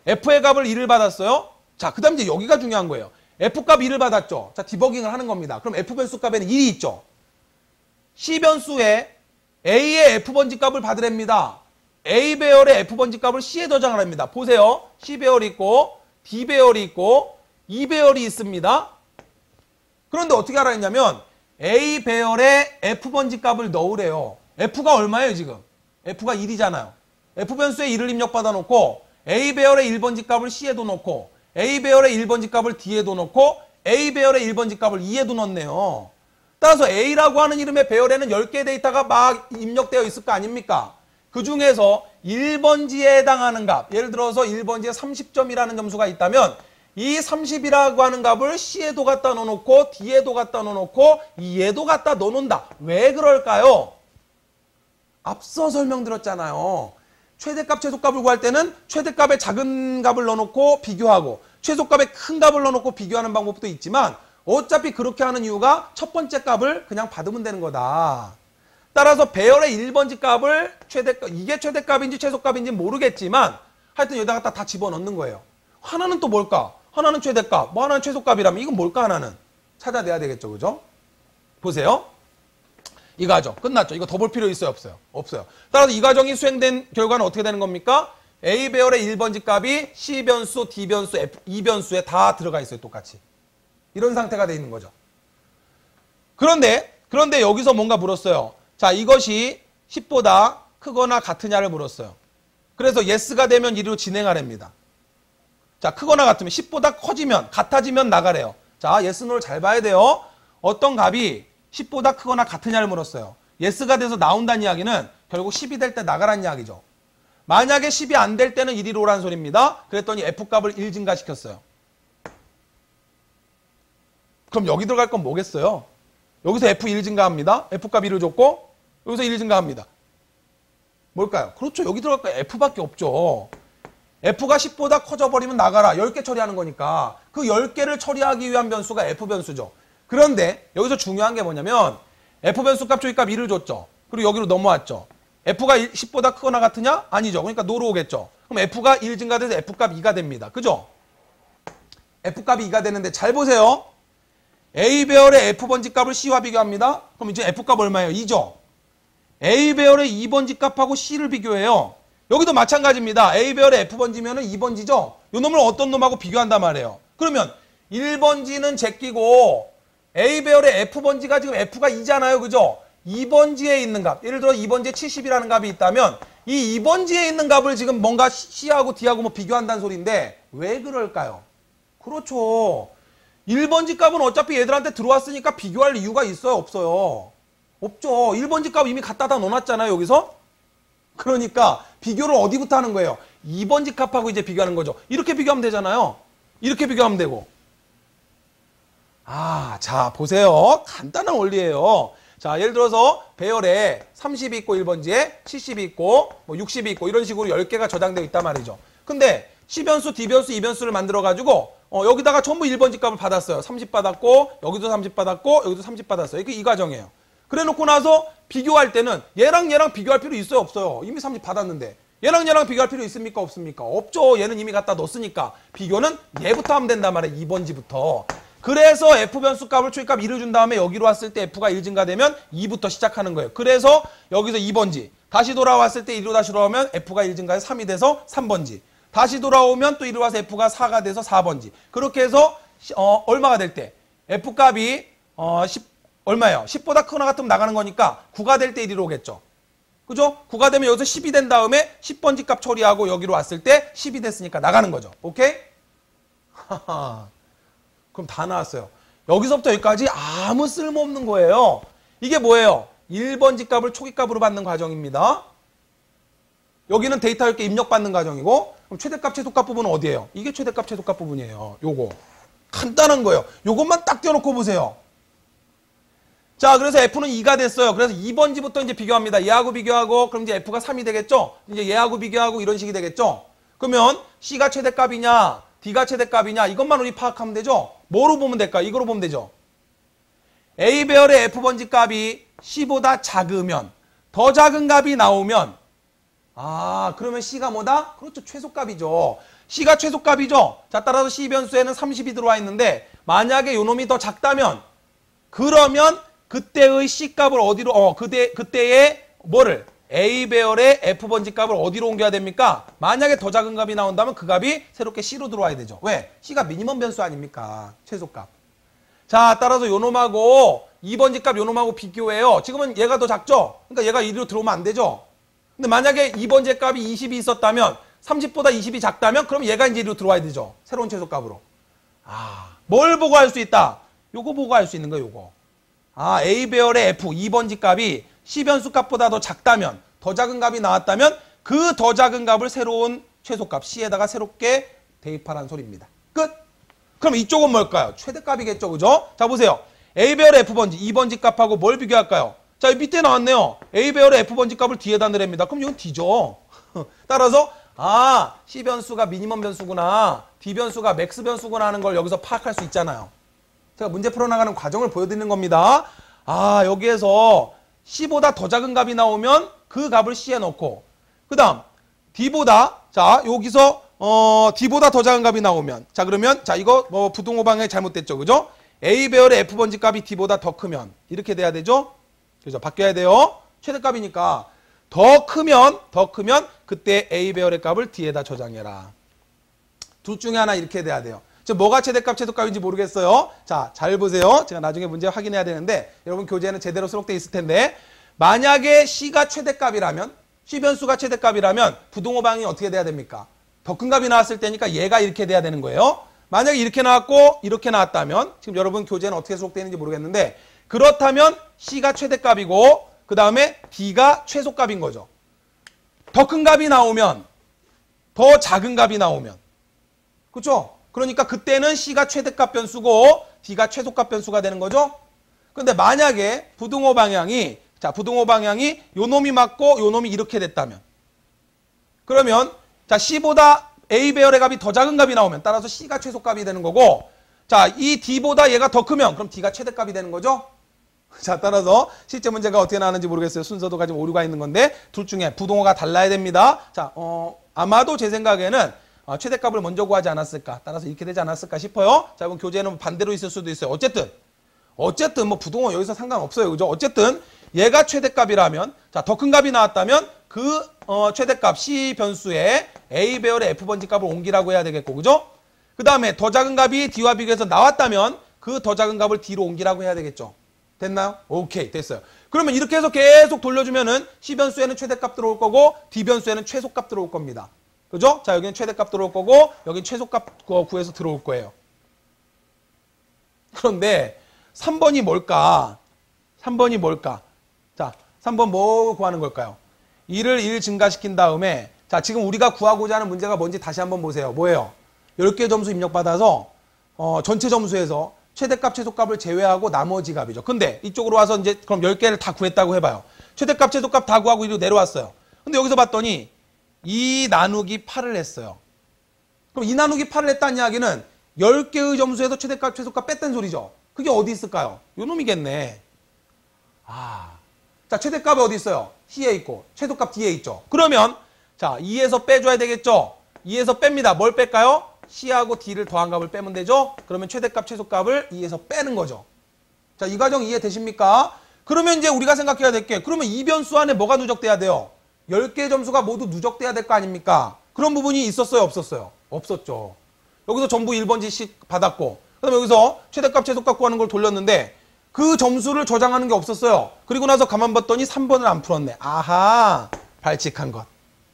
F의 값을 2를 받았어요. 자, 그 다음 이제 여기가 중요한 거예요. F값 2를 받았죠. 자, 디버깅을 하는 겁니다. 그럼 F변수 값에는 1이 있죠. C변수에 A의 F번지 값을 받으랍니다. A 배열의 F번지 값을 C에 저장을 합니다. 보세요. C 배열이 있고 D 배열이 있고 E 배열이 있습니다. 그런데 어떻게 하라 했냐면 A 배열의 F번지 값을 넣으래요. F가 얼마예요 지금? F가 1이잖아요. F변수에 1을 입력받아 놓고 A 배열의 1번지 값을 C에도 넣고 A 배열의 1번지 값을 D에도 넣고 A 배열의 1번지 값을 E에도 넣네요. 따라서 A라고 하는 이름의 배열에는 10개의 데이터가 막 입력되어 있을 거 아닙니까? 그 중에서 1번지에 해당하는 값, 예를 들어서 1번지에 30점이라는 점수가 있다면 이 30이라고 하는 값을 C에도 갖다 넣어놓고 D에도 갖다 넣어놓고 E에도 갖다 넣어놓는다. 왜 그럴까요? 앞서 설명드렸잖아요. 최대값, 최소값을 구할 때는 최대값의 작은 값을 넣어놓고 비교하고 최소값의 큰 값을 넣어놓고 비교하는 방법도 있지만 어차피 그렇게 하는 이유가 첫 번째 값을 그냥 받으면 되는 거다. 따라서 배열의 1번지 값을 이게 최대값인지 최소값인지 모르겠지만 하여튼 여기다가 다 집어넣는 거예요. 하나는 또 뭘까? 하나는 최대값, 뭐 하나는 최소값이라면 이건 뭘까 하나는? 찾아내야 되겠죠. 그죠? 보세요. 이 과정 끝났죠. 이거 더 볼 필요 있어요? 없어요? 없어요. 따라서 이 과정이 수행된 결과는 어떻게 되는 겁니까? A 배열의 1번지 값이 C 변수, D 변수, E 변수에 다 들어가 있어요. 똑같이. 이런 상태가 돼 있는 거죠. 그런데 여기서 뭔가 물었어요. 자, 이것이 10보다 크거나 같으냐를 물었어요. 그래서 yes가 되면 이리로 진행하랍니다. 자, 크거나 같으면 10보다 커지면 같아지면 나가래요. 자, yes, no를 잘 봐야 돼요. 어떤 값이 10보다 크거나 같으냐를 물었어요. yes가 돼서 나온다는 이야기는 결국 10이 될 때 나가라는 이야기죠. 만약에 10이 안 될 때는 이리로 오라는 소리입니다. 그랬더니 f값을 1 증가시켰어요. 그럼 여기 들어갈 건 뭐겠어요? 여기서 f1 증가합니다. f값 1을 줬고 여기서 1 증가합니다. 뭘까요? 그렇죠. 여기 들어갈 거 f밖에 없죠. f가 10보다 커져버리면 나가라. 10개 처리하는 거니까 그 10개를 처리하기 위한 변수가 f변수죠. 그런데 여기서 중요한 게 뭐냐면 f변수 값, 조이값 1을 줬죠. 그리고 여기로 넘어왔죠. f가 10보다 크거나 같으냐? 아니죠. 그러니까 노로 오겠죠. 그럼 f가 1 증가돼서 f값 2가 됩니다. 그죠? f값이 2가 되는데 잘 보세요. A 배열의 F번지 값을 C와 비교합니다. 그럼 이제 F값 얼마예요? 2죠. A 배열의 2번지 값하고 C를 비교해요. 여기도 마찬가지입니다. A 배열의 F번지면은 2번지죠. 요 놈을 어떤 놈하고 비교한단 말이에요. 그러면 1번지는 제끼고 A 배열의 F번지가 지금 F가 2잖아요. 그죠? 2번지에 있는 값. 예를 들어 2번지에 70이라는 값이 있다면 이 2번지에 있는 값을 지금 뭔가 C하고 D하고 뭐 비교한다는 소리인데 왜 그럴까요? 그렇죠. 1번지 값은 어차피 얘들한테 들어왔으니까 비교할 이유가 있어요? 없어요? 없죠. 1번지 값 이미 갖다 넣어놨잖아요, 여기서. 그러니까 비교를 어디부터 하는 거예요? 2번지 값하고 이제 비교하는 거죠. 이렇게 비교하면 되잖아요. 이렇게 비교하면 되고. 자, 보세요. 간단한 원리예요. 자, 예를 들어서 배열에 30이 있고 1번지에 70이 있고 뭐 60이 있고 이런 식으로 10개가 저장되어 있단 말이죠. 근데 C변수, D변수, E변수를 만들어가지고 여기다가 전부 1번지 값을 받았어요. 30 받았고 여기도 30 받았고 여기도 30 받았어요. 이게 이 과정이에요. 그래 놓고 나서 비교할 때는 얘랑 비교할 필요 있어요? 없어요? 이미 30 받았는데 얘랑 비교할 필요 있습니까? 없습니까? 없죠. 얘는 이미 갖다 넣었으니까 비교는 얘부터 하면 된단 말이에요. 2번지부터. 그래서 F변수 값을 초기값 1을 준 다음에 여기로 왔을 때 F가 1 증가되면 2부터 시작하는 거예요. 그래서 여기서 2번지. 다시 돌아왔을 때 1로 다시 돌아오면 F가 1 증가해서 3이 돼서 3번지. 다시 돌아오면 또 1로 와서 F가 4가 돼서 4번지. 그렇게 해서 얼마가 될 때? F값이 10 얼마예요? 10보다 크거나 같으면 나가는 거니까 9가 될 때 1로 오겠죠. 그죠? 9가 되면 여기서 10이 된 다음에 10번지 값 처리하고 여기로 왔을 때 10이 됐으니까 나가는 거죠. 오케이? 하하. 그럼 다 나왔어요. 여기서부터 여기까지 아무 쓸모없는 거예요. 이게 뭐예요? 1번지 값을 초기값으로 받는 과정입니다. 여기는 데이터 10개 입력받는 과정이고 그럼 최대값, 최소값 부분은 어디예요? 이게 최대값, 최소값 부분이에요. 요거. 간단한 거예요. 요것만 딱 떼어놓고 보세요. 자, 그래서 F는 2가 됐어요. 그래서 2번지부터 이제 비교합니다. 얘하고 비교하고 그럼 이제 F가 3이 되겠죠? 이제 얘하고 비교하고 이런 식이 되겠죠? 그러면 C가 최대값이냐 D가 최대값이냐 이것만 우리 파악하면 되죠? 뭐로 보면 될까요? 이거로 보면 되죠. A배열의 F번지 값이 C보다 작으면 더 작은 값이 나오면 그러면 C가 뭐다? 그렇죠. 최소값이죠. C가 최소값이죠. 자, 따라서 C변수에는 30이 들어와 있는데 만약에 요 놈이 더 작다면 그러면 그때의 C값을 어디로 그때의 뭐를 A배열의 F번지 값을 어디로 옮겨야 됩니까? 만약에 더 작은 값이 나온다면 그 값이 새롭게 C로 들어와야 되죠. 왜? C가 미니멈 변수 아닙니까? 최소값. 자, 따라서 요 놈하고 2번지 값 요 놈하고 비교해요. 지금은 얘가 더 작죠? 그러니까 얘가 이리로 들어오면 안 되죠? 근데 만약에 2번지 값이 20이 있었다면 30보다 20이 작다면 그럼 얘가 이제 이리로 들어와야 되죠. 새로운 최소값으로. 뭘 보고 할 수 있다? 요거 보고 할 수 있는 거예요, 요거. A배열의 F 2번지 값이 C변수 값보다 더 작다면 더 작은 값이 나왔다면 그 더 작은 값을 새로운 최소값 C에다가 새롭게 대입하라는 소리입니다. 끝! 그럼 이쪽은 뭘까요? 최대값이겠죠, 그죠? 자, 보세요. A배열의 F번지 2번지 값하고 뭘 비교할까요? 자, 여기 밑에 나왔네요. A배열의 F번지 값을 D에다 넣으랍니다. 그럼 이건 D죠. 따라서 C변수가 미니멈 변수구나, D변수가 맥스 변수구나 하는 걸 여기서 파악할 수 있잖아요. 제가 문제 풀어나가는 과정을 보여드리는 겁니다. 여기에서 C보다 더 작은 값이 나오면 그 값을 C에 넣고 그 다음 D보다 여기서 D보다 더 작은 값이 나오면 그러면 이거 부등호 방향이 잘못됐죠, 그죠? A배열의 F번지 값이 D보다 더 크면 이렇게 돼야 되죠? 그죠? 바뀌어야 돼요. 최대값이니까 더 크면 그때 A배열의 값을 D에다 저장해라. 둘 중에 하나 이렇게 돼야 돼요. 뭐가 최대값, 최소값인지 모르겠어요. 자, 잘 보세요. 제가 나중에 문제 확인해야 되는데 여러분 교재에는 제대로 수록되어 있을 텐데 만약에 C가 최대값이라면 C변수가 최대값이라면 부등호 방향이 어떻게 돼야 됩니까? 더 큰 값이 나왔을 때니까 얘가 이렇게 돼야 되는 거예요. 만약에 이렇게 나왔고 이렇게 나왔다면 지금 여러분 교재는 어떻게 수록되어 있는지 모르겠는데 그렇다면 C가 최대값이고 그 다음에 D가 최소값인 거죠. 더 큰 값이 나오면 더 작은 값이 나오면 그렇죠? 그러니까 그때는 C가 최대값 변수고 D가 최소값 변수가 되는 거죠. 근데 만약에 부등호 방향이 요 놈이 맞고 요 놈이 이렇게 됐다면 그러면 C보다 A배열의 값이 더 작은 값이 나오면 따라서 C가 최소값이 되는 거고 이 D보다 얘가 더 크면 그럼 D가 최대값이 되는 거죠. 따라서 실제 문제가 어떻게 나왔는지 모르겠어요. 순서도가 좀 오류가 있는 건데 둘 중에 부등호가 달라야 됩니다. 아마도 제 생각에는 최대값을 먼저 구하지 않았을까, 따라서 이렇게 되지 않았을까 싶어요. 이번 교재는 반대로 있을 수도 있어요. 어쨌든 뭐 부등호 여기서 상관없어요, 그죠? 어쨌든 얘가 최대값이라면 더 큰 값이 나왔다면 그 최대값 C 변수에 A배열의 F번지 값을 옮기라고 해야 되겠고, 그죠? 그 다음에 더 작은 값이 D와 비교해서 나왔다면 그 더 작은 값을 D로 옮기라고 해야 되겠죠. 됐나요? 오케이, 됐어요. 그러면 이렇게 해서 계속 돌려주면은 C변수에는 최대값 들어올 거고 D변수에는 최소값 들어올 겁니다. 그죠? 자, 여기는 최대값 들어올 거고 여기는 최소값 구해서 들어올 거예요. 그런데 3번이 뭘까? 3번이 뭘까? 자, 3번 뭐 구하는 걸까요? 2를 1 증가시킨 다음에 자, 지금 우리가 구하고자 하는 문제가 뭔지 다시 한번 보세요. 뭐예요? 10개 점수 입력받아서 전체 점수에서 최대값, 최소값을 제외하고 나머지 값이죠. 근데 이쪽으로 와서 이제 그럼 10개를 다 구했다고 해봐요. 최대값, 최소값 다 구하고 이리로 내려왔어요. 근데 여기서 봤더니 2 나누기 8을 했어요. 그럼 2 나누기 8을 했다는 이야기는 10개의 점수에서 최대값, 최소값 뺐다는 소리죠. 그게 어디 있을까요? 요 놈이겠네. 자, 최대값이 어디 있어요? C에 있고 최소값 D에 있죠. 그러면 자, 2에서 빼줘야 되겠죠. 2에서 뺍니다. 뭘 뺄까요? C하고 D를 더한 값을 빼면 되죠. 그러면 최대값, 최소값을 2에서 빼는 거죠. 자, 이 과정 이해되십니까? 그러면 이제 우리가 생각해야 될 게 그러면 이 변수 안에 뭐가 누적돼야 돼요? 10개의 점수가 모두 누적돼야 될 거 아닙니까? 그런 부분이 있었어요? 없었어요? 없었죠. 여기서 전부 1번지씩 받았고 그다음에 여기서 최대값, 최소값 구하는 걸 돌렸는데 그 점수를 저장하는 게 없었어요. 그리고 나서 가만 봤더니 3번을 안 풀었네. 아하, 발칙한 것.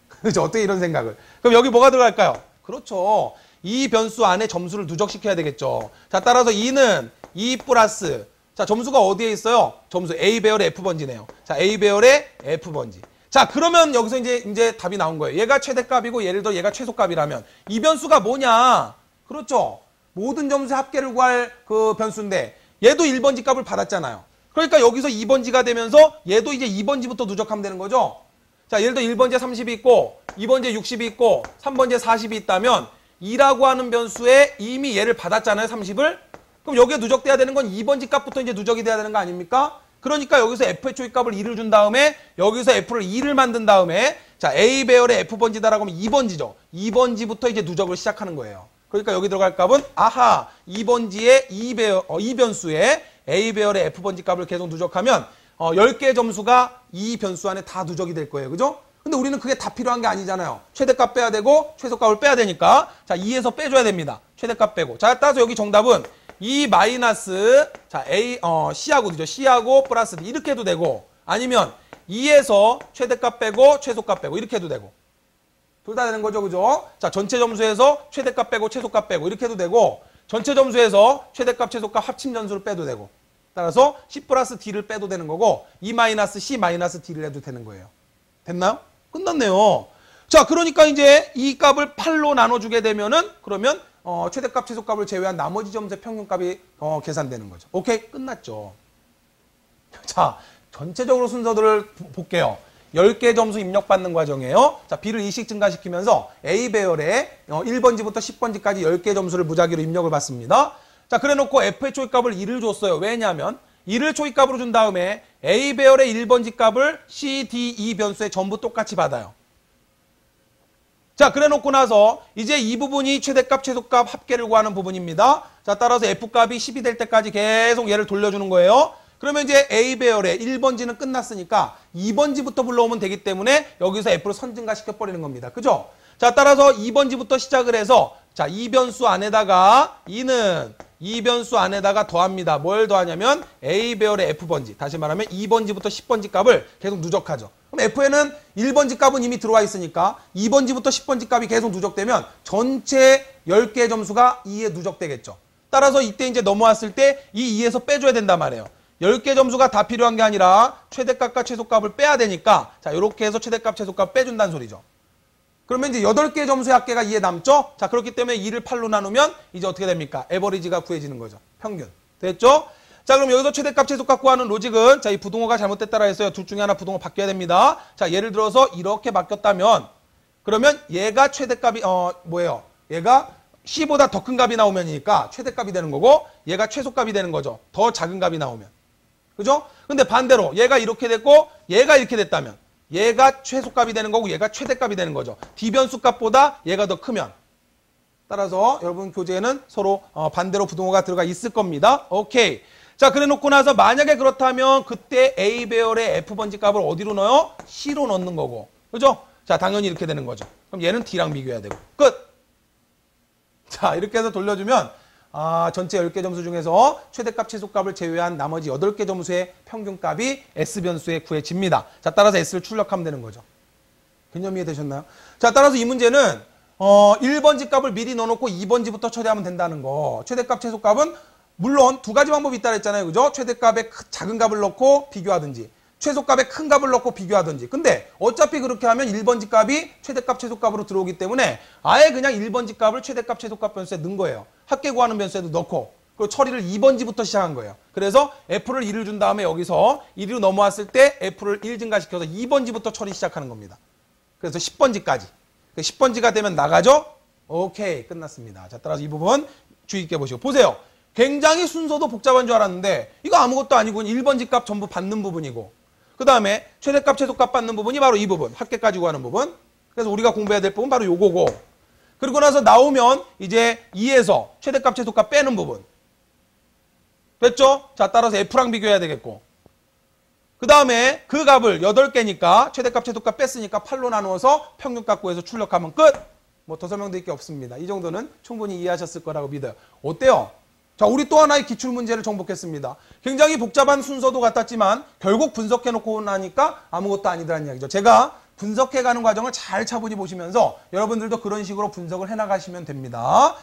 그죠? 어떻게 이런 생각을. 그럼 여기 뭐가 들어갈까요? 그렇죠. 이 변수 안에 점수를 누적시켜야 되겠죠. 자, 따라서 2는 2 플러스 자, 점수가 어디에 있어요? 점수 A배열의 F번지네요. 자, A배열의 F번지. 자, 그러면 여기서 이제 답이 나온 거예요. 얘가 최대값이고 예를 들어 얘가 최소값이라면 이 변수가 뭐냐? 그렇죠. 모든 점수의 합계를 구할 그 변수인데 얘도 1번지 값을 받았잖아요. 그러니까 여기서 2번지가 되면서 얘도 이제 2번지부터 누적하면 되는 거죠. 자, 예를 들어 1번지에 30이 있고 2번지에 60이 있고 3번지에 40이 있다면 2라고 하는 변수에 이미 얘를 받았잖아요. 30을. 그럼 여기에 누적돼야 되는 건 2번지 값부터 이제 누적이 돼야 되는 거 아닙니까? 그러니까 여기서 F의 초이값을 2를 준 다음에 여기서 F를 2를 만든 다음에 자, A배열의 F번지다라고 하면 2번지죠. 2번지부터 이제 누적을 시작하는 거예요. 그러니까 여기 들어갈 값은 아하 2번지의 2변수에 A배열의 F번지 값을 계속 누적하면 10개의 점수가 이 변수 안에 다 누적이 될 거예요. 그죠? 근데 우리는 그게 다 필요한 게 아니잖아요. 최대값 빼야 되고 최소값을 빼야 되니까 자 2에서 빼줘야 됩니다. 최대값 빼고. 자, 따라서 여기 정답은 2 마이너스 자 C하고 되죠. C하고 플러스 D 이렇게 해도 되고 아니면 2에서 최대값 빼고 최소값 빼고 이렇게 해도 되고 둘 다 되는 거죠. 그죠? 자, 전체 점수에서 최대값 빼고 최소값 빼고 이렇게 해도 되고 전체 점수에서 최대값 최소값 합친 점수를 빼도 되고 따라서 C 플러스 D를 빼도 되는 거고 2 마이너스 C 마이너스 D를 해도 되는 거예요. 됐나요? 끝났네요. 자, 그러니까 이제 이 값을 8로 나눠주게 되면은 그러면 최대값 최소값을 제외한 나머지 점수의 평균값이 계산되는 거죠. 오케이? 끝났죠. 자, 전체적으로 순서들을 볼게요. 10개 점수 입력받는 과정이에요. 자, B를 2씩 증가시키면서 A배열에 1번지부터 10번지까지 10개 점수를 무작위로 입력을 받습니다. 자, 그래 놓고 F의 초이값을 2를 줬어요. 왜냐하면 2를 초이값으로 준 다음에 A배열의 1번지 값을 C, D, E 변수에 전부 똑같이 받아요. 자, 그래 놓고 나서 이제 이 부분이 최대값, 최소값 합계를 구하는 부분입니다. 자, 따라서 F값이 10이 될 때까지 계속 얘를 돌려주는 거예요. 그러면 이제 A배열의 1번지는 끝났으니까 2번지부터 불러오면 되기 때문에 여기서 F를 선증가시켜버리는 겁니다. 그죠? 자, 따라서 2번지부터 시작을 해서 자, 이 변수 안에다가 2는 이 변수 안에다가 더합니다. 뭘 더하냐면 A배열의 F번지. 다시 말하면 2번지부터 10번지 값을 계속 누적하죠. 그럼 F에는 1번지 값은 이미 들어와 있으니까 2번지부터 10번지 값이 계속 누적되면 전체 10개의 점수가 2에 누적되겠죠. 따라서 이때 이제 넘어왔을 때 이 2에서 빼줘야 된단 말이에요. 10개 점수가 다 필요한 게 아니라 최대값과 최소값을 빼야 되니까 자, 이렇게 해서 최대값, 최소값 빼준다는 소리죠. 그러면 이제 8개 점수의 합계가 2에 남죠? 자, 그렇기 때문에 2를 8로 나누면 이제 어떻게 됩니까? 에버리지가 구해지는 거죠. 평균. 됐죠? 자, 그럼 여기서 최대값, 최소값 구하는 로직은 자, 이 부동호가 잘못됐다라 했어요. 둘 중에 하나 부동호 바뀌어야 됩니다. 자, 예를 들어서 이렇게 바뀌었다면 그러면 얘가 최대값이 뭐예요? 얘가 C보다 더 큰 값이 나오면이니까 최대값이 되는 거고 얘가 최소값이 되는 거죠. 더 작은 값이 나오면. 그죠? 근데 반대로 얘가 이렇게 됐고 얘가 이렇게 됐다면 얘가 최소값이 되는 거고 얘가 최대값이 되는 거죠. D변수 값보다 얘가 더 크면. 따라서 여러분 교재에는 서로 반대로 부동호가 들어가 있을 겁니다. 오케이. 자, 그래 놓고 나서 만약에 그렇다면 그때 A배열의 F번지 값을 어디로 넣어요? C로 넣는 거고. 그죠? 자, 당연히 이렇게 되는 거죠. 그럼 얘는 D랑 비교해야 되고. 끝! 자, 이렇게 해서 돌려주면 전체 10개 점수 중에서 최대값, 최소값을 제외한 나머지 8개 점수의 평균값이 S변수에 구해집니다. 자, 따라서 S를 출력하면 되는 거죠. 개념 이해되셨나요? 자, 따라서 이 문제는 1번지 값을 미리 넣어놓고 2번지부터 처리하면 된다는 거. 최대값, 최소값은 물론 두 가지 방법이 있다 그랬잖아요. 그죠? 최대값에 작은 값을 넣고 비교하든지 최소값에 큰 값을 넣고 비교하든지. 근데 어차피 그렇게 하면 1번지 값이 최대값, 최소값으로 들어오기 때문에 아예 그냥 1번지 값을 최대값, 최소값 변수에 넣은 거예요. 합계 구하는 변수에도 넣고 그리고 처리를 2번지부터 시작한 거예요. 그래서 F를 1을 준 다음에 여기서 1로 넘어왔을 때 F를 1 증가시켜서 2번지부터 처리 시작하는 겁니다. 그래서 10번지까지. 10번지가 되면 나가죠? 오케이, 끝났습니다. 자, 따라서 이 부분 주의 깊게 보시고. 보세요. 굉장히 순서도 복잡한 줄 알았는데 이거 아무것도 아니고 1번지 값 전부 받는 부분이고 그 다음에 최대값, 최소값 받는 부분이 바로 이 부분. 합계까지 구하는 부분. 그래서 우리가 공부해야 될 부분 바로 요거고. 그리고 나서 나오면 이제 2에서 최대값, 최소값 빼는 부분. 됐죠? 자, 따라서 F랑 비교해야 되겠고. 그 다음에 그 값을 8개니까 최대값, 최소값 뺐으니까 8로 나누어서 평균값 구해서 출력하면 끝! 뭐 더 설명드릴 게 없습니다. 이 정도는 충분히 이해하셨을 거라고 믿어요. 어때요? 자, 우리 또 하나의 기출문제를 정복했습니다. 굉장히 복잡한 순서도 같았지만 결국 분석해놓고 나니까 아무것도 아니더라는 이야기죠. 제가 분석해가는 과정을 잘 차분히 보시면서 여러분들도 그런 식으로 분석을 해나가시면 됩니다.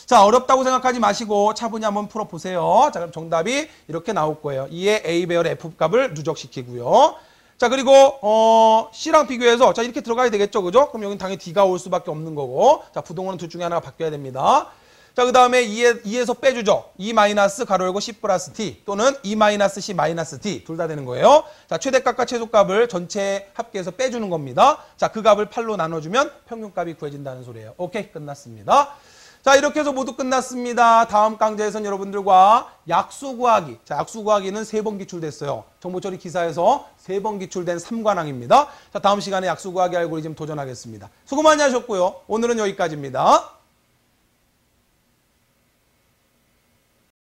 자, 어렵다고 생각하지 마시고 차분히 한번 풀어보세요. 자, 그럼 정답이 이렇게 나올 거예요. 2의 A 배열의 F 값을 누적시키고요. 자, 그리고 C랑 비교해서 자, 이렇게 들어가야 되겠죠. 그죠? 그럼 여기는 당연히 D가 올 수밖에 없는 거고. 자, 부동호는 둘 중에 하나가 바뀌어야 됩니다. 자, 그 다음에 2에서 빼주죠. 2 마이너스 가로 열고 C 플러스 T 또는 2 마이너스 C 마이너스 T 둘 다 되는 거예요. 자, 최대값과 최소값을 전체 합계해서 빼주는 겁니다. 자, 그 값을 8로 나눠주면 평균값이 구해진다는 소리예요. 오케이, 끝났습니다. 자, 이렇게 해서 모두 끝났습니다. 다음 강좌에서는 여러분들과 약수 구하기. 자, 약수 구하기는 3번 기출됐어요. 정보처리 기사에서 3번 기출된 3관왕입니다. 자, 다음 시간에 약수 구하기 알고리즘 도전하겠습니다. 수고 많이 하셨고요. 오늘은 여기까지입니다.